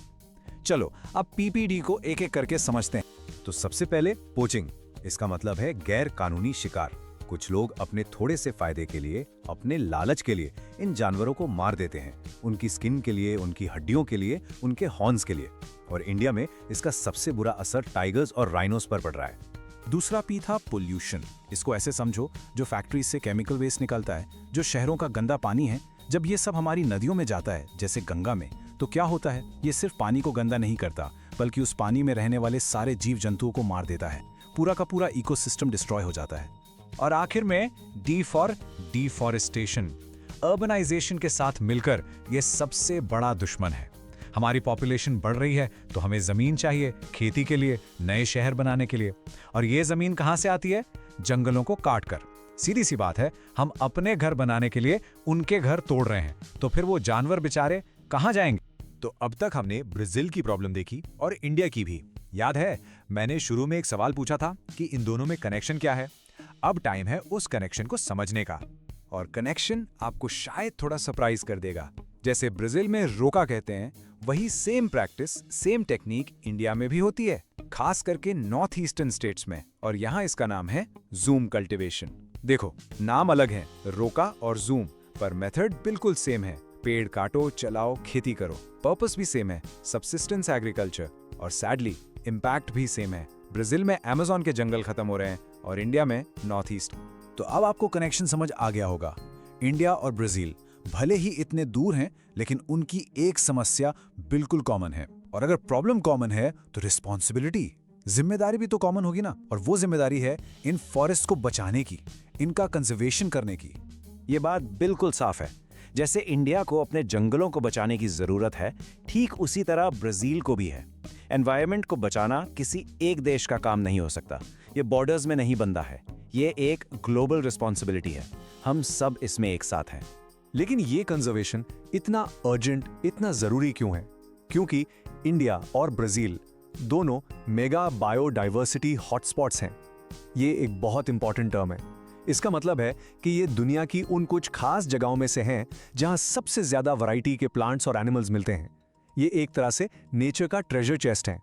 चलो अब PPD को एक एक करके समझते हैं। तो सबसे पहले पोचिंग, इसका मतलब है गैर कानूनी शिकार। कुछ लोग अपने थोड़े से फायदे के लिए, अपने लालच के लिए इन जानवरों को मार देते हैं, उनकी स्किन के लिए, उनकी हड्डियों के लिए, उनके हॉर्न्स के लिए। और इंडिया में इसका सबसे बुरा असर टाइगर्स और राइनोस पर पड़ रहा है। दूसरा P था पोल्यूशन। इसको ऐसे समझो, जो फैक्ट्रीज से केमिकल वेस्ट निकलता है, जो शहरों का गंदा पानी है, जब ये सब हमारी नदियों में जाता है, जैसे गंगा में, तो क्या होता है, ये सिर्फ पानी को गंदा नहीं करता, बल्कि उस पानी में रहने वाले सारे जीव जंतुओं को मार देता है। पूरा का पूरा इकोसिस्टम डिस्ट्रॉय हो जाता है। और आखिर में D फॉर डिफॉरेस्टेशन। अर्बनाइजेशन के साथ मिलकर ये सबसे बड़ा दुश्मन है। हमारी पॉपुलेशन बढ़ रही है तो हमें जमीन चाहिए खेती के लिए, नए शहर बनाने के लिए। और ये जमीन कहां से आती है? जंगलों को काट कर। सीधी सी बात है, हम अपने घर बनाने के लिए उनके घर तोड़ रहे हैं, तो फिर वो जानवर बेचारे कहां जाएंगे? तो अब तक हमने ब्राजील की प्रॉब्लम देखी और इंडिया की भी। याद है, मैंने शुरू में एक सवाल पूछा था कि इन दोनों में कनेक्शन क्या है। अब टाइम है उस कनेक्शन को समझने का। और कनेक्शन आपको शायद थोड़ा सरप्राइज कर देगा। जैसे ब्राजील में रोका कहते हैं, वही same practice, same technique India में भी होती है, खास करके नॉर्थ ईस्टर्न स्टेट्स में। और यहाँ इसका नाम है जूम कल्टीवेशन। देखो, नाम अलग है, रोका और जूम, पर मेथड बिल्कुल सेम है। पेड़ काटो, चलाओ, खेती करो। पर्पस भी सेम है, सब्सिस्टेंस एग्रीकल्चर। और सैडली इम्पैक्ट भी सेम है। ब्राजील में अमेज़न के जंगल खत्म हो रहे हैं और इंडिया में नॉर्थ ईस्ट। तो अब आपको कनेक्शन समझ आ गया होगा। इंडिया और ब्राजील भले ही इतने दूर हैं, लेकिन उनकी एक समस्या बिल्कुल कॉमन है। और अगर प्रॉब्लम कॉमन है तो रिस्पॉन्सिबिलिटी, जिम्मेदारी भी तो कॉमन होगी ना। और वो जिम्मेदारी है इन फॉरेस्ट को बचाने की, इनका कंजर्वेशन करने की। ये बात बिल्कुल साफ है। जैसे इंडिया को अपने जंगलों को बचाने की जरूरत है, ठीक उसी तरह ब्राजील को भी है। एनवायरनमेंट को बचाना किसी एक देश का काम नहीं हो सकता। ये बॉर्डर्स में नहीं बंधा है, ये एक ग्लोबल रिस्पॉन्सिबिलिटी है। हम सब इसमें एक साथ हैं। लेकिन ये कंजर्वेशन इतना अर्जेंट, इतना जरूरी क्यों है? क्योंकि इंडिया और ब्राजील दोनों मेगा बायोडाइवर्सिटी हॉटस्पॉट्स हैं। ये एक बहुत इंपॉर्टेंट टर्म है। इसका मतलब है कि ये दुनिया की उन कुछ खास जगहों में से हैं जहां सबसे ज्यादा वैरायटी के प्लांट्स और एनिमल्स मिलते हैं। ये एक तरह से नेचर का ट्रेजर चेस्ट है।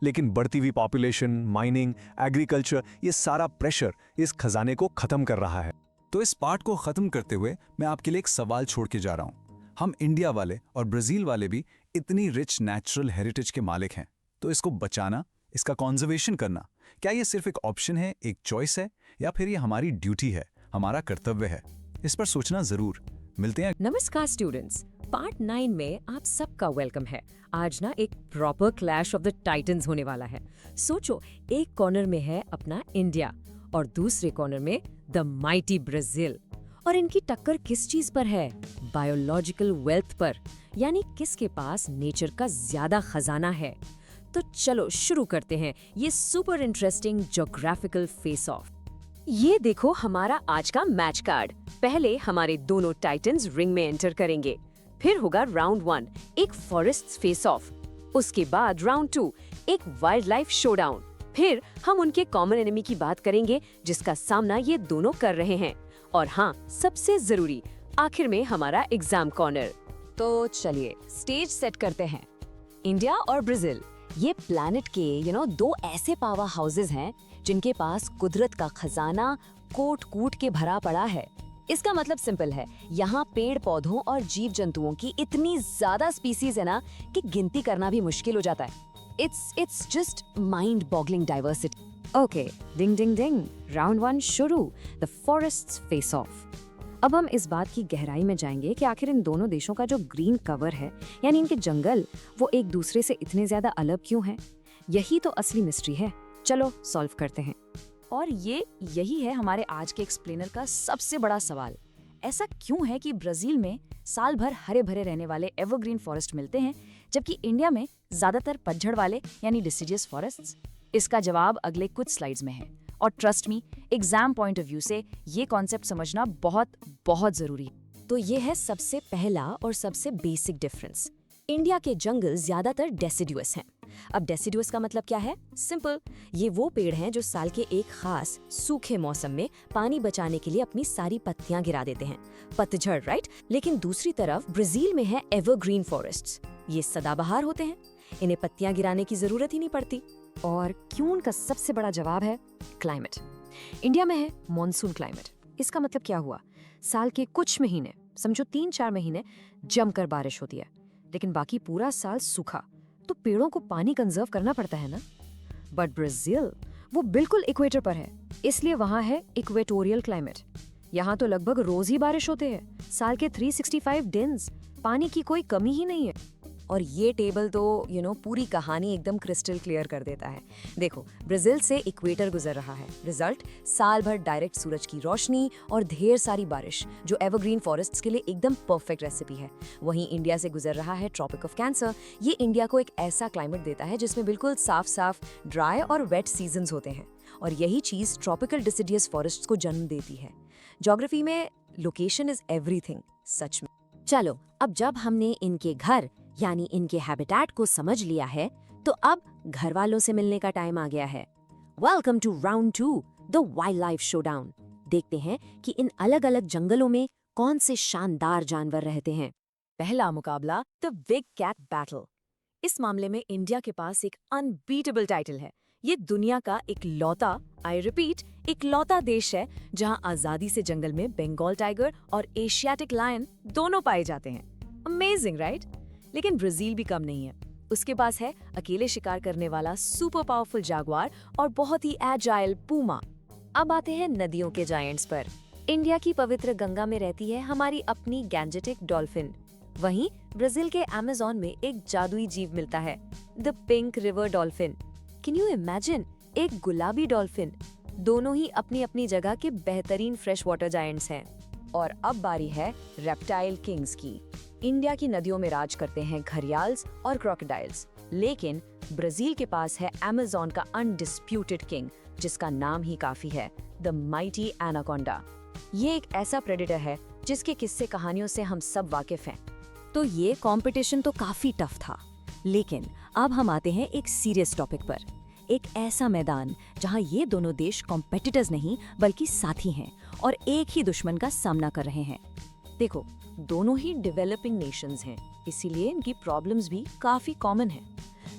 लेकिन बढ़ती हुई पॉपुलेशन, माइनिंग, एग्रीकल्चर, ये सारा प्रेशर इस खजाने को खत्म कर रहा है। तो इस पार्ट को खत्म करते हुए मैं आपके लिए एक सवाल छोड़ के जा रहा हूं। हम इंडिया वाले और ब्राजील वाले भी इतनी रिच नेचुरल हेरिटेज के मालिक हैं, तो इसको बचाना, इसका कंजर्वेशन करना, क्या ये सिर्फ एक ऑप्शन है, एक चॉइस है, या फिर ये हमारी ड्यूटी है, हमारा कर्तव्य है? इस पर सोचना जरूर। मिलते हैं। नमस्कार स्टूडेंट्स, पार्ट 9 में आप सबका वेलकम है। आज ना एक proper clash of the titans होने वाला है। सोचो, एक कॉर्नर में है अपना इंडिया और दूसरे कॉर्नर में द माइटी ब्राजील। और इनकी टक्कर किस चीज पर है? बायोलॉजिकल वेल्थ पर, यानी किसके पास नेचर का ज्यादा खजाना है। तो चलो शुरू करते हैं ये super interesting geographical face of. ये देखो हमारा आज का मैच कार्ड। पहले हमारे दोनों टाइटन्स रिंग में एंटर करेंगे, फिर होगा राउंड 1 एक फॉरेस्ट फेस ऑफ, उसके बाद राउंड 2 एक वाइल्ड लाइफ शोडाउन, फिर हम उनके कॉमन एनिमी की बात करेंगे जिसका सामना ये दोनों कर रहे हैं, और हाँ, सबसे जरूरी आखिर में हमारा एग्जाम कॉर्नर। तो चलिए स्टेज सेट करते हैं। इंडिया और ब्राजील, ये प्लैनेट के दो ऐसे पावर हाउसेस हैं जिनके पास कुदरत का खजाना कोट कूट के भरा पड़ा है। इसका मतलब सिंपल है, यहाँ पेड़ पौधों और जीव जंतुओं की इतनी ज्यादा स्पीसीज है ना कि गिनती करना भी मुश्किल हो जाता है। It's just mind boggling diversity. Okay, ding ding ding, round 1 शुरू, द फॉरेस्ट्स फेस ऑफ। अब हम इस बात की गहराई में जाएंगे कि आखिर इन दोनों देशों का जो ग्रीन कवर है, यानी इनके जंगल, वो एक दूसरे से इतने ज्यादा अलग क्यों हैं? यही तो असली मिस्ट्री है। चलो सॉल्व करते हैं। और यही है हमारे आज के एक्सप्लेनर का सबसे बड़ा सवाल। ऐसा क्यों है कि ब्राजील में साल भर हरे भरे रहने वाले एवरग्रीन फॉरेस्ट मिलते हैं, जबकि इंडिया में ज्यादातर पतझड़ वाले यानी डिसिडियस फॉरेस्ट्स? इसका जवाब अगले कुछ स्लाइड्स में है। और trust me, exam point of view से ये कॉन्सेप्ट समझना बहुत बहुत जरूरी है। तो ये है सबसे पहला और सबसे बेसिक डिफरेंस। इंडिया के जंगल ज्यादातर डेसिडुअस हैं। अब डेसिडुअस का मतलब क्या है? सिंपल, ये वो पेड़ हैं जो साल के एक खास सूखे मौसम में पानी बचाने के लिए अपनी सारी पत्तियां गिरा देते हैं, पतझड़, राइट। लेकिन दूसरी तरफ ब्राजील में है एवरग्रीन फॉरेस्ट्स। ये सदाबहार होते हैं, इन्हें पत्तियां गिराने की जरूरत ही नहीं पड़ती। और क्यों? उनका सबसे बड़ा जवाब है क्लाइमेट। इंडिया में है मॉनसून क्लाइमेट। इसका मतलब क्या हुआ? साल के कुछ महीने, समझो 3-4 महीने, जमकर बारिश होती है, लेकिन बाकी पूरा साल सूखा। तो पेड़ों को पानी कंजर्व करना पड़ता है ना। बट ब्राजील वो बिल्कुल इक्वेटर पर है, इसलिए वहां है इक्वेटोरियल क्लाइमेट। यहाँ तो लगभग रोज ही बारिश होते हैं, साल के 365 दिन्स, पानी की कोई कमी ही नहीं है। और ये टेबल तो पूरी कहानी एकदम क्रिस्टल क्लियर कर देता है। देखो, ब्राजील से इक्वेटर गुजर रहा है, रिजल्ट साल भर डायरेक्ट सूरज की रोशनी और ढेर सारी बारिश, जो एवरग्रीन फॉरेस्ट्स के लिए एकदम परफेक्ट रेसिपी है। वहीं इंडिया से गुजर रहा है ट्रॉपिक ऑफ कैंसर। ये इंडिया को एक ऐसा क्लाइमेट देता है जिसमें बिल्कुल साफ साफ ड्राई और वेट सीजन्स होते हैं, और यही चीज ट्रॉपिकल डिसिडियस फॉरेस्ट्स को जन्म देती है। ज्योग्राफी में लोकेशन इज एवरीथिंग, सच में। चलो, अब जब हमने इनके घर यानी इनके हैबिटेट को समझ लिया है, तो अब घर वालों से मिलने का टाइम आ गया है। Welcome to round 2, the wild life showdown. देखते हैं कि इन अलग अलग जंगलों में कौन से शानदार जानवर रहते हैं। पहला मुकाबला, द बिग कैट बैटल। इस मामले में इंडिया के पास एक अनबीटेबल टाइटल है। ये दुनिया का इकलौता, आई रिपीट, इकलौता देश है जहां आजादी से जंगल में बंगाल टाइगर और एशियाटिक लायन दोनों पाए जाते हैं। Amazing, right? लेकिन ब्राजील भी कम नहीं है। उसके पास है अकेले शिकार करने वाला सुपर पावरफुल जागुआर और बहुत ही एजाइल पूमा। अब आते हैं नदियों के जायंट्स पर। इंडिया की पवित्र गंगा में रहती है हमारी अपनी गैंजेटिक डॉल्फिन। वहीं ब्राजील के अमेज़न में एक जादुई जीव मिलता है, the pink river dolphin. Can you imagine, एक गुलाबी डॉल्फिन। दोनों ही अपनी अपनी जगह के बेहतरीन फ्रेश वाटर जायंट्स हैं। और अब बारी है रेप्टाइल किंग्स की। इंडिया की नदियों में राज करते हैं घड़ियाल्स और क्रोकोडाइल्स, लेकिन ब्राजील के पास है अमेज़न का अनडिस्प्यूटेड किंग, जिसका नाम ही काफी है, द माइटी एनाकोंडा। ये एक ऐसा प्रेडेटर है जिसके किस्से कहानियों से हम सब वाकिफ हैं। तो ये कंपटीशन तो काफी टफ था, लेकिन अब हम आते हैं एक सीरियस टॉपिक पर। एक ऐसा मैदान जहां ये दोनों देश कॉम्पिटिटर्स नहीं बल्कि साथी हैं और एक ही दुश्मन का सामना कर रहे हैं। देखो, दोनों ही डेवलपिंग नेशंस हैं, इसीलिए इनकी प्रॉब्लम्स भी काफी कॉमन है।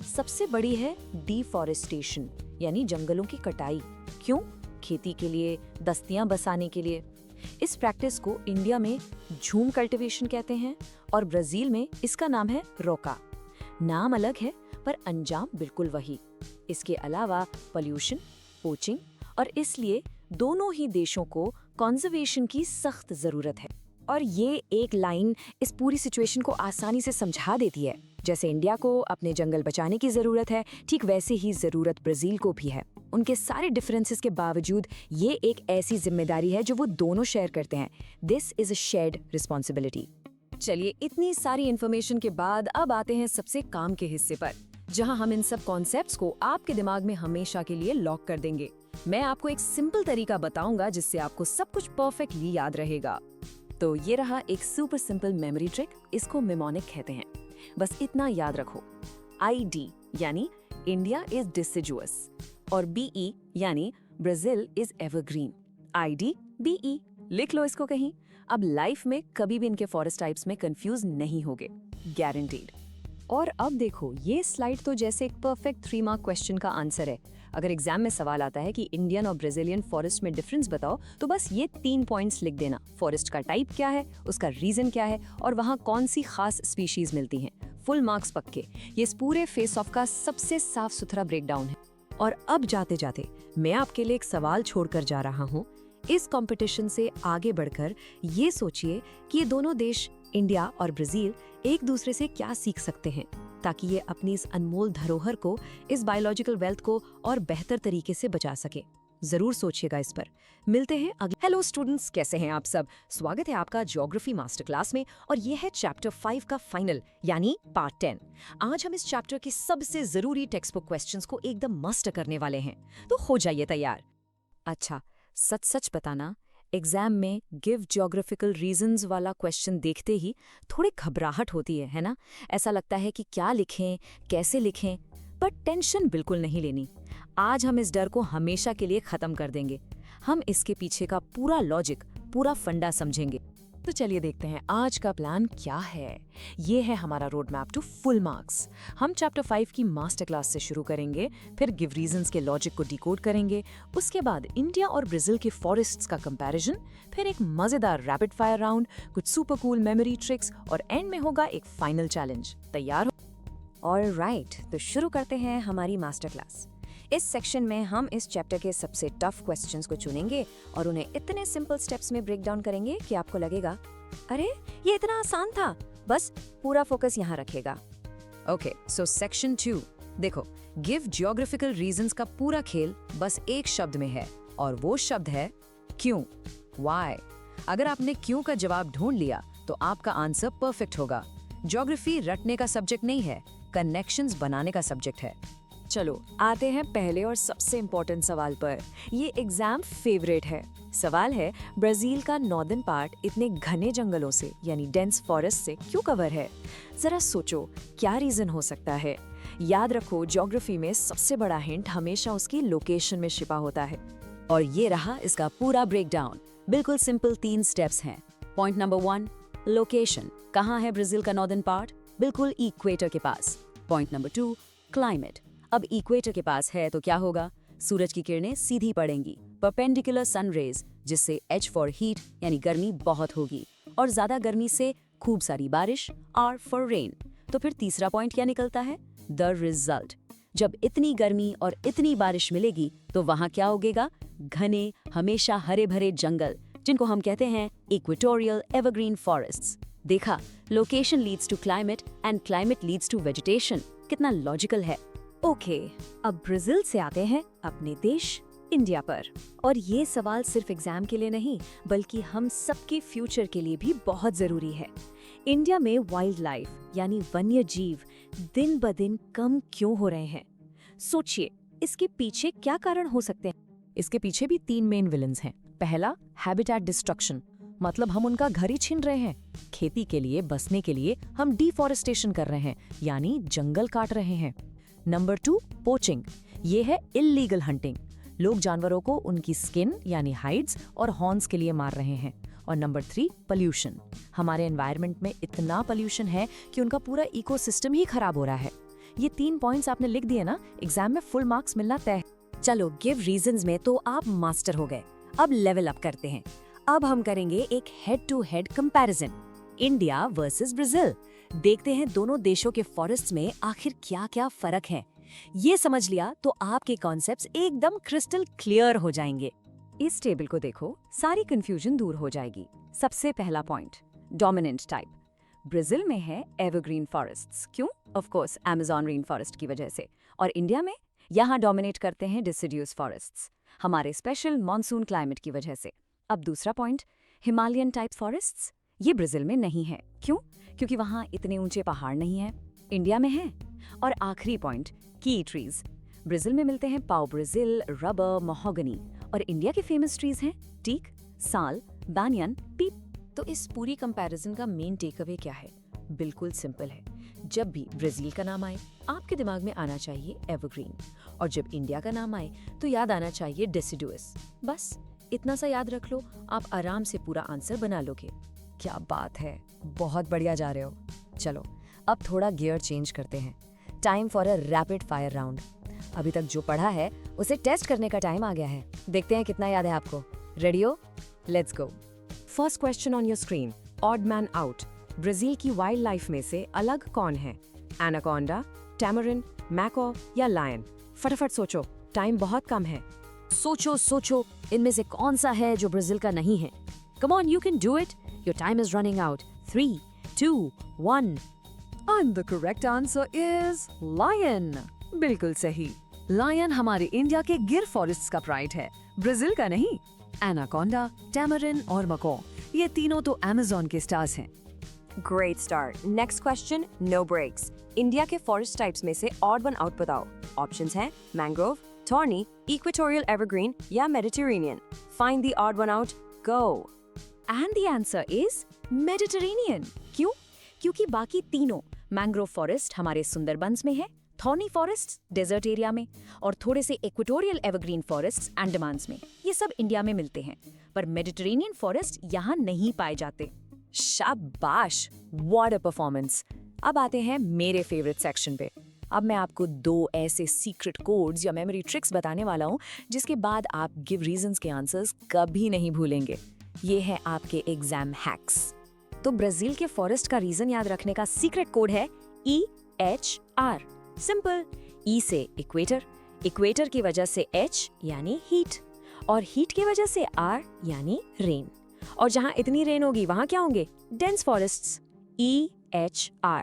सबसे बड़ी है डिफॉरेस्टेशन, यानी जंगलों की कटाई। क्यों? खेती के लिए, बस्तियां बसाने के लिए। इस प्रैक्टिस को इंडिया में झूम कल्टीवेशन कहते हैं और ब्राजील में इसका नाम है रोका। नाम अलग है पर अंजाम बिल्कुल वही। इसके अलावा पोल्यूशन, पोचिंग, और इसलिए दोनों ही देशों को कंजर्वेशन की सख्त जरूरत है। और ये एक लाइन इस पूरी सिचुएशन को आसानी से समझा देती है। जैसे इंडिया को अपने जंगल बचाने की जरूरत है, ठीक वैसे ही जरूरत ब्राजील को भी है। उनके सारे डिफरेंसेस के बावजूद ये एक ऐसी जिम्मेदारी है जो वो दोनों शेयर करते हैं। This is a shared responsibility. चलिए, इतनी सारी इन्फॉर्मेशन के बाद अब आते हैं सबसे काम के हिस्से पर, जहां हम इन सब कॉन्सेप्ट्स को आपके दिमाग में हमेशा के लिए लॉक कर देंगे। मैं आपको एक सिंपल तरीका बताऊंगा जिससे आपको सब कुछ परफेक्टली याद रहेगा। तो ये रहा एक सुपर सिंपल मेमोरी ट्रिक, इसको मेमोनिक कहते हैं। बस इतना याद रखो, ID यानी इंडिया इज डिसिडुअस और BE यानी Brazil is evergreen. ID BE लिख लो इसको कहीं। अब लाइफ में कभी भी इनके फॉरेस्ट टाइप्स में कंफ्यूज नहीं होगे, गारंटीड। और अब देखो, ये स्लाइड तो जैसे एक परफेक्ट 3 मार्क क्वेश्चन का आंसर है। अगर एग्जाम में सवाल आता है कि इंडियन और ब्राजीलियन फॉरेस्ट में डिफरेंस बताओ, तो बस ये 3 पॉइंट्स लिख देना। फॉरेस्ट का टाइप क्या है, उसका रीजन क्या है और वहाँ कौन सी खास स्पीशीज मिलती हैं। फुल मार्क्स पक्के। ये इस पूरे फेस ऑफ का सबसे साफ सुथरा ब्रेकडाउन है। और अब जाते जाते मैं आपके लिए एक सवाल छोड़कर जा रहा हूँ। इस कंपटीशन से आगे बढ़कर ये सोचिए कि ये दोनों देश इंडिया और ब्राजील एक दूसरे से क्या सीख सकते हैं ताकि ये अपनी इस अनमोल धरोहर को, इस बायोलॉजिकल वेल्थ को और बेहतर तरीके से बचा सके। जरूर सोचिएगा इस पर। मिलते हैं अगले। हेलो स्टूडेंट्स, कैसे हैं आप सब? स्वागत है आपका ज्योग्राफी मास्टर क्लास में और ये है चैप्टर 5 का फाइनल यानी पार्ट 10। आज हम इस चैप्टर के सबसे जरूरी टेक्स्ट बुक क्वेश्चंस को एकदम मस्ट करने वाले हैं, तो हो जाइए तैयार। अच्छा, सच सच बताना, एग्जाम में गिव ज्योग्राफिकल रीजंस वाला क्वेश्चन देखते ही थोड़ी घबराहट होती है ना? ऐसा लगता है कि क्या लिखें, कैसे लिखें, पर टेंशन बिल्कुल नहीं लेनी। आज हम इस डर को हमेशा के लिए खत्म कर देंगे। हम इसके पीछे का पूरा लॉजिक, पूरा फंडा समझेंगे। तो चलिए देखते हैं आज का प्लान क्या है। ये है हमारा road map to full marks. हम चैप्टर 5 की मास्टर क्लास से शुरू करेंगे, फिर गिव रीजंस के लॉजिक को डिकोड करेंगे, उसके बाद इंडिया और ब्राजील के फॉरेस्ट्स का कंपैरिजन, फिर एक मजेदार रैपिड फायर राउंड, कुछ सुपर कूल मेमोरी ट्रिक्स और एंड में होगा एक फाइनल चैलेंज। तैयार हो? ऑलराइट, तो शुरू करते हैं हमारी मास्टर क्लास। इस सेक्शन में हम इस चैप्टर के सबसे टफ क्वेश्चंस को चुनेंगे और उन्हें इतने सिंपल स्टेप्स में ब्रेक डाउन करेंगे कि आपको लगेगा, अरे ये इतना आसान था। बस पूरा फोकस यहाँ रखेगा। Okay, so section 2। देखो, गिव ज्योग्राफिकल रीजंस का पूरा खेल बस एक शब्द में है और वो शब्द है क्यों, व्हाई। अगर आपने क्यों का जवाब ढूंढ लिया तो आपका आंसर परफेक्ट होगा। ज्योग्राफी रटने का सब्जेक्ट नहीं है, कनेक्शंस बनाने का सब्जेक्ट है। चलो आते हैं पहले और सबसे इम्पोर्टेंट सवाल पर। ये एग्जाम फेवरेट है। सवाल है, ब्राजील का नॉर्दर्न पार्ट इतने घने जंगलों से यानी डेंस फॉरेस्ट से क्यों कवर है? जरा सोचो, क्या रीजन हो सकता है? याद रखो, ज्योग्राफी में सबसे बड़ा हिंट हमेशा उसकी लोकेशन में छिपा होता है। और ये रहा इसका पूरा ब्रेकडाउन। बिल्कुल सिंपल 3 स्टेप्स हैं। Point number 1, location. कहाँ है ब्राजील का नॉर्दर्न पार्ट? बिल्कुल इक्वेटर के पास। Point number 2, climate. अब इक्वेटर के पास है तो क्या होगा? सूरज की किरणें सीधी पड़ेंगी, परपेंडिकुलर सन रेज, जिससे H फॉर हीट यानी गर्मी बहुत होगी और ज्यादा गर्मी से खूब सारी बारिश, R फॉर रेन। तो फिर तीसरा पॉइंट क्या निकलता है? The result. जब इतनी गर्मी और इतनी बारिश मिलेगी तो वहां क्या उगेगा? घने, हमेशा हरे भरे जंगल, जिनको हम कहते हैं इक्वेटोरियल एवरग्रीन फॉरेस्ट्स। देखा, location leads to climate and climate leads to vegetation. कितना लॉजिकल है। ओके, अब ब्राजील से आते हैं अपने देश इंडिया पर। और ये सवाल सिर्फ एग्जाम के लिए नहीं बल्कि हम सबके फ्यूचर के लिए भी बहुत जरूरी है। इंडिया में वाइल्ड लाइफ यानी वन्य जीव दिन ब दिन कम क्यों हो रहे हैं? सोचिए, इसके पीछे क्या कारण हो सकते हैं? इसके पीछे भी 3 मेन विलन्स हैं। पहला, हैबिटेट डिस्ट्रक्शन, मतलब हम उनका घर ही छीन रहे हैं। खेती के लिए, बसने के लिए हम डिफॉरेस्टेशन कर रहे हैं यानी जंगल काट रहे हैं। Number 2, poaching. ये है इल्लीगल हंटिंग। लोग जानवरों को उनकी स्किन यानी हाइड्स और हॉर्न्स के लिए मार रहे हैं। और नंबर 3, पोल्यूशन। हमारे एनवायरनमेंट में इतना पोल्यूशन है कि उनका पूरा इकोसिस्टम ही खराब हो रहा है। ये 3 पॉइंट्स आपने लिख दिए ना, एग्जाम में फुल मार्क्स मिलना तय है। चलो, गिव रीजंस में तो आप मास्टर हो गए। अब लेवल अप करते हैं। अब हम करेंगे एक head to head comparison, India versus Brazil. देखते हैं दोनों देशों के फॉरेस्ट्स में आखिर क्या क्या फर्क है। ये समझ लिया तो आपके कॉन्सेप्ट्स एकदम क्रिस्टल क्लियर हो जाएंगे। इस टेबल को देखो, सारी कंफ्यूजन दूर हो जाएगी। सबसे पहला पॉइंट, डोमिनेंट टाइप। ब्राजील में है एवरग्रीन फॉरेस्ट्स। क्यों? Of course Amazon rain forest की वजह से। और इंडिया में यहाँ डोमिनेट करते हैं डिसिड्यूस फॉरेस्ट्स, हमारे स्पेशल मॉनसून क्लाइमेट की वजह से। अब दूसरा पॉइंट, हिमालयन टाइप फॉरेस्ट्स। ये ब्राजील में नहीं है। क्यों? क्योंकि वहाँ इतने ऊंचे पहाड़ नहीं हैं। इंडिया में है। और आखिरी पॉइंट, की ट्रीज। ब्राजील में मिलते हैं पाओ ब्राजील, रबर, महोगनी। और इंडिया के फेमस ट्रीज हैं टीक, साल, बानियन, पीप। तो इस पूरी कंपैरिजन का मेन टेक अवे क्या है? बिल्कुल सिंपल है। जब भी ब्राजील का नाम आए आपके दिमाग में आना चाहिए एवरग्रीन, और जब इंडिया का नाम आए तो याद आना चाहिए डेसिडुअस। बस इतना सा याद रख लो, आप आराम से पूरा आंसर बना लोगे। क्या बात है, बहुत बढ़िया जा रहे हो। चलो अब थोड़ा गियर चेंज करते हैं। Time for a rapid fire round. अभी तक जो पढ़ा है उसे टेस्ट करने का टाइम आ गया है। देखते हैं कितना याद है आपको। रेडी हो? Let's go. First question on your screen, odd man out. Brazil की वाइल्ड लाइफ में से अलग कौन है? एनाकोंडा, टैमरिन, मैको या लायन? फटाफट सोचो, टाइम बहुत कम है। सोचो सोचो, इनमें से कौन सा है जो ब्राजील का नहीं है? Come on, you can do it. Your time is running out. 3, 2, 1. And the correct answer is lion. बिल्कुल सही. Lion हमारे इंडिया के गिर फॉरेस्ट्स का प्राइड है, ब्राजील का नहीं. एनाकोंडा, टैमरिन और मको, ये तीनों तो अमेज़न के स्टार्स हैं. Great start. Next question, no breaks. India के फॉरेस्ट टाइप्स में से ऑड वन आउट बताओ. ऑप्शंस हैं मैंग्रोव, थॉर्नी, इक्वेटोरियल एवरग्रीन या Mediterranean. Find the odd one out. Go. And the answer is Mediterranean. क्यों? क्योंकि बाकी तीनों मैंग्रोव फॉरेस्ट हमारे सुंदरबंस में है, थॉर्नी फॉरेस्ट डेजर्ट एरिया में, और थोड़े से इक्वेटोरियल एवरग्रीन फॉरेस्ट अंडमान्स में. ये सब इंडिया में मिलते हैं, पर मेडिटेरेनियन फॉरेस्ट यहाँ नहीं पाए जाते. शाबाश, व्हाट अ परफॉर्मेंस. अब आते हैं मेरे फेवरेट सेक्शन पे. अब मैं आपको 2 ऐसे सीक्रेट कोड्स या मेमोरी ट्रिक्स बताने वाला हूँ जिसके बाद आप गिव रीजंस के आंसर्स कभी नहीं भूलेंगे. ये है आपके एग्जाम हैक्स. तो ब्राजील के फॉरेस्ट का रीजन याद रखने का सीक्रेट कोड है EHR. सिंपल. E से इक्वेटर, इक्वेटर की वजह से H यानी हीट, और हीट की वजह से R यानी रेन. और जहां इतनी रेन होगी वहां क्या होंगे? Dense forests. EHR,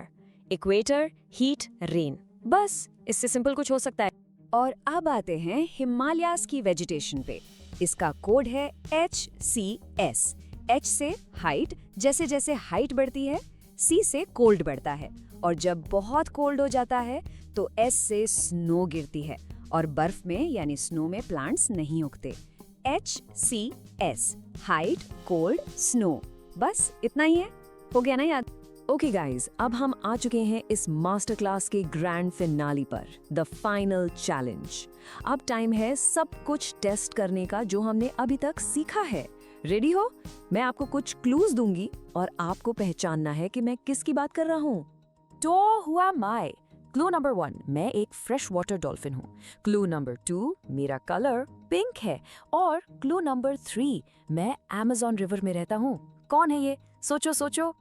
equator, heat, rain. बस इससे सिंपल कुछ हो सकता है. और अब आते हैं हिमालयाज की वेजिटेशन पे. इसका कोड है HCS. H से हाइट, जैसे जैसे हाइट बढ़ती है, C से कोल्ड बढ़ता है, और जब बहुत कोल्ड हो जाता है तो S से स्नो गिरती है, और बर्फ में यानी स्नो में प्लांट्स नहीं उगते. HCS, height, cold, snow. बस इतना ही है. हो गया ना याद? ओके गाइज, अब हम आ चुके हैं इस मास्टर क्लास के ग्रैंड फिनाली पर, द फाइनल चैलेंज. अब टाइम है सब कुछ टेस्ट करने का जो हमने अभी तक सीखा है. रेडी हो? मैं आपको कुछ क्लूज दूंगी और आपको पहचानना है कि मैं किसकी बात कर रहा हूँ. तो हुआ माय. क्लू नंबर 1, मैं एक फ्रेश वाटर डॉल्फिन हूँ. क्लू नंबर 2, मेरा कलर पिंक है. और क्लू नंबर 3, मैं अमेज़न रिवर में रहता हूँ. कौन है ये? सोचो सोचो.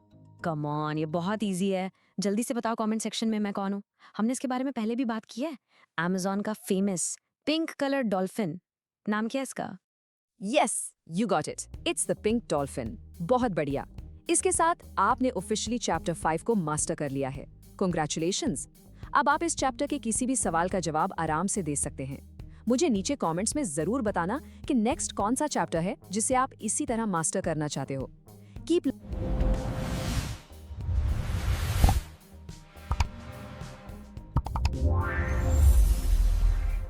कम ऑन, ये बहुत इजी है. जल्दी से बताओ कमेंट सेक्शन में मैं कौन हूँ. हमने इसके बारे में पहले भी बात की है. अमेज़न का फेमस पिंक कलर डॉल्फिन. नाम क्या है इसका? Yes, you got it. It's the pink dolphin. बहुत बढ़िया. इसके साथ आपने ऑफिशियली चैप्टर 5 को मास्टर कर लिया है. कांग्रेचुलेशंस. अब आप इस चैप्टर के किसी भी सवाल का जवाब आराम से दे सकते हैं. मुझे नीचे कमेंट्स में जरूर बताना कि नेक्स्ट कौन सा चैप्टर है जिसे आप इसी तरह मास्टर करना चाहते हो. कीप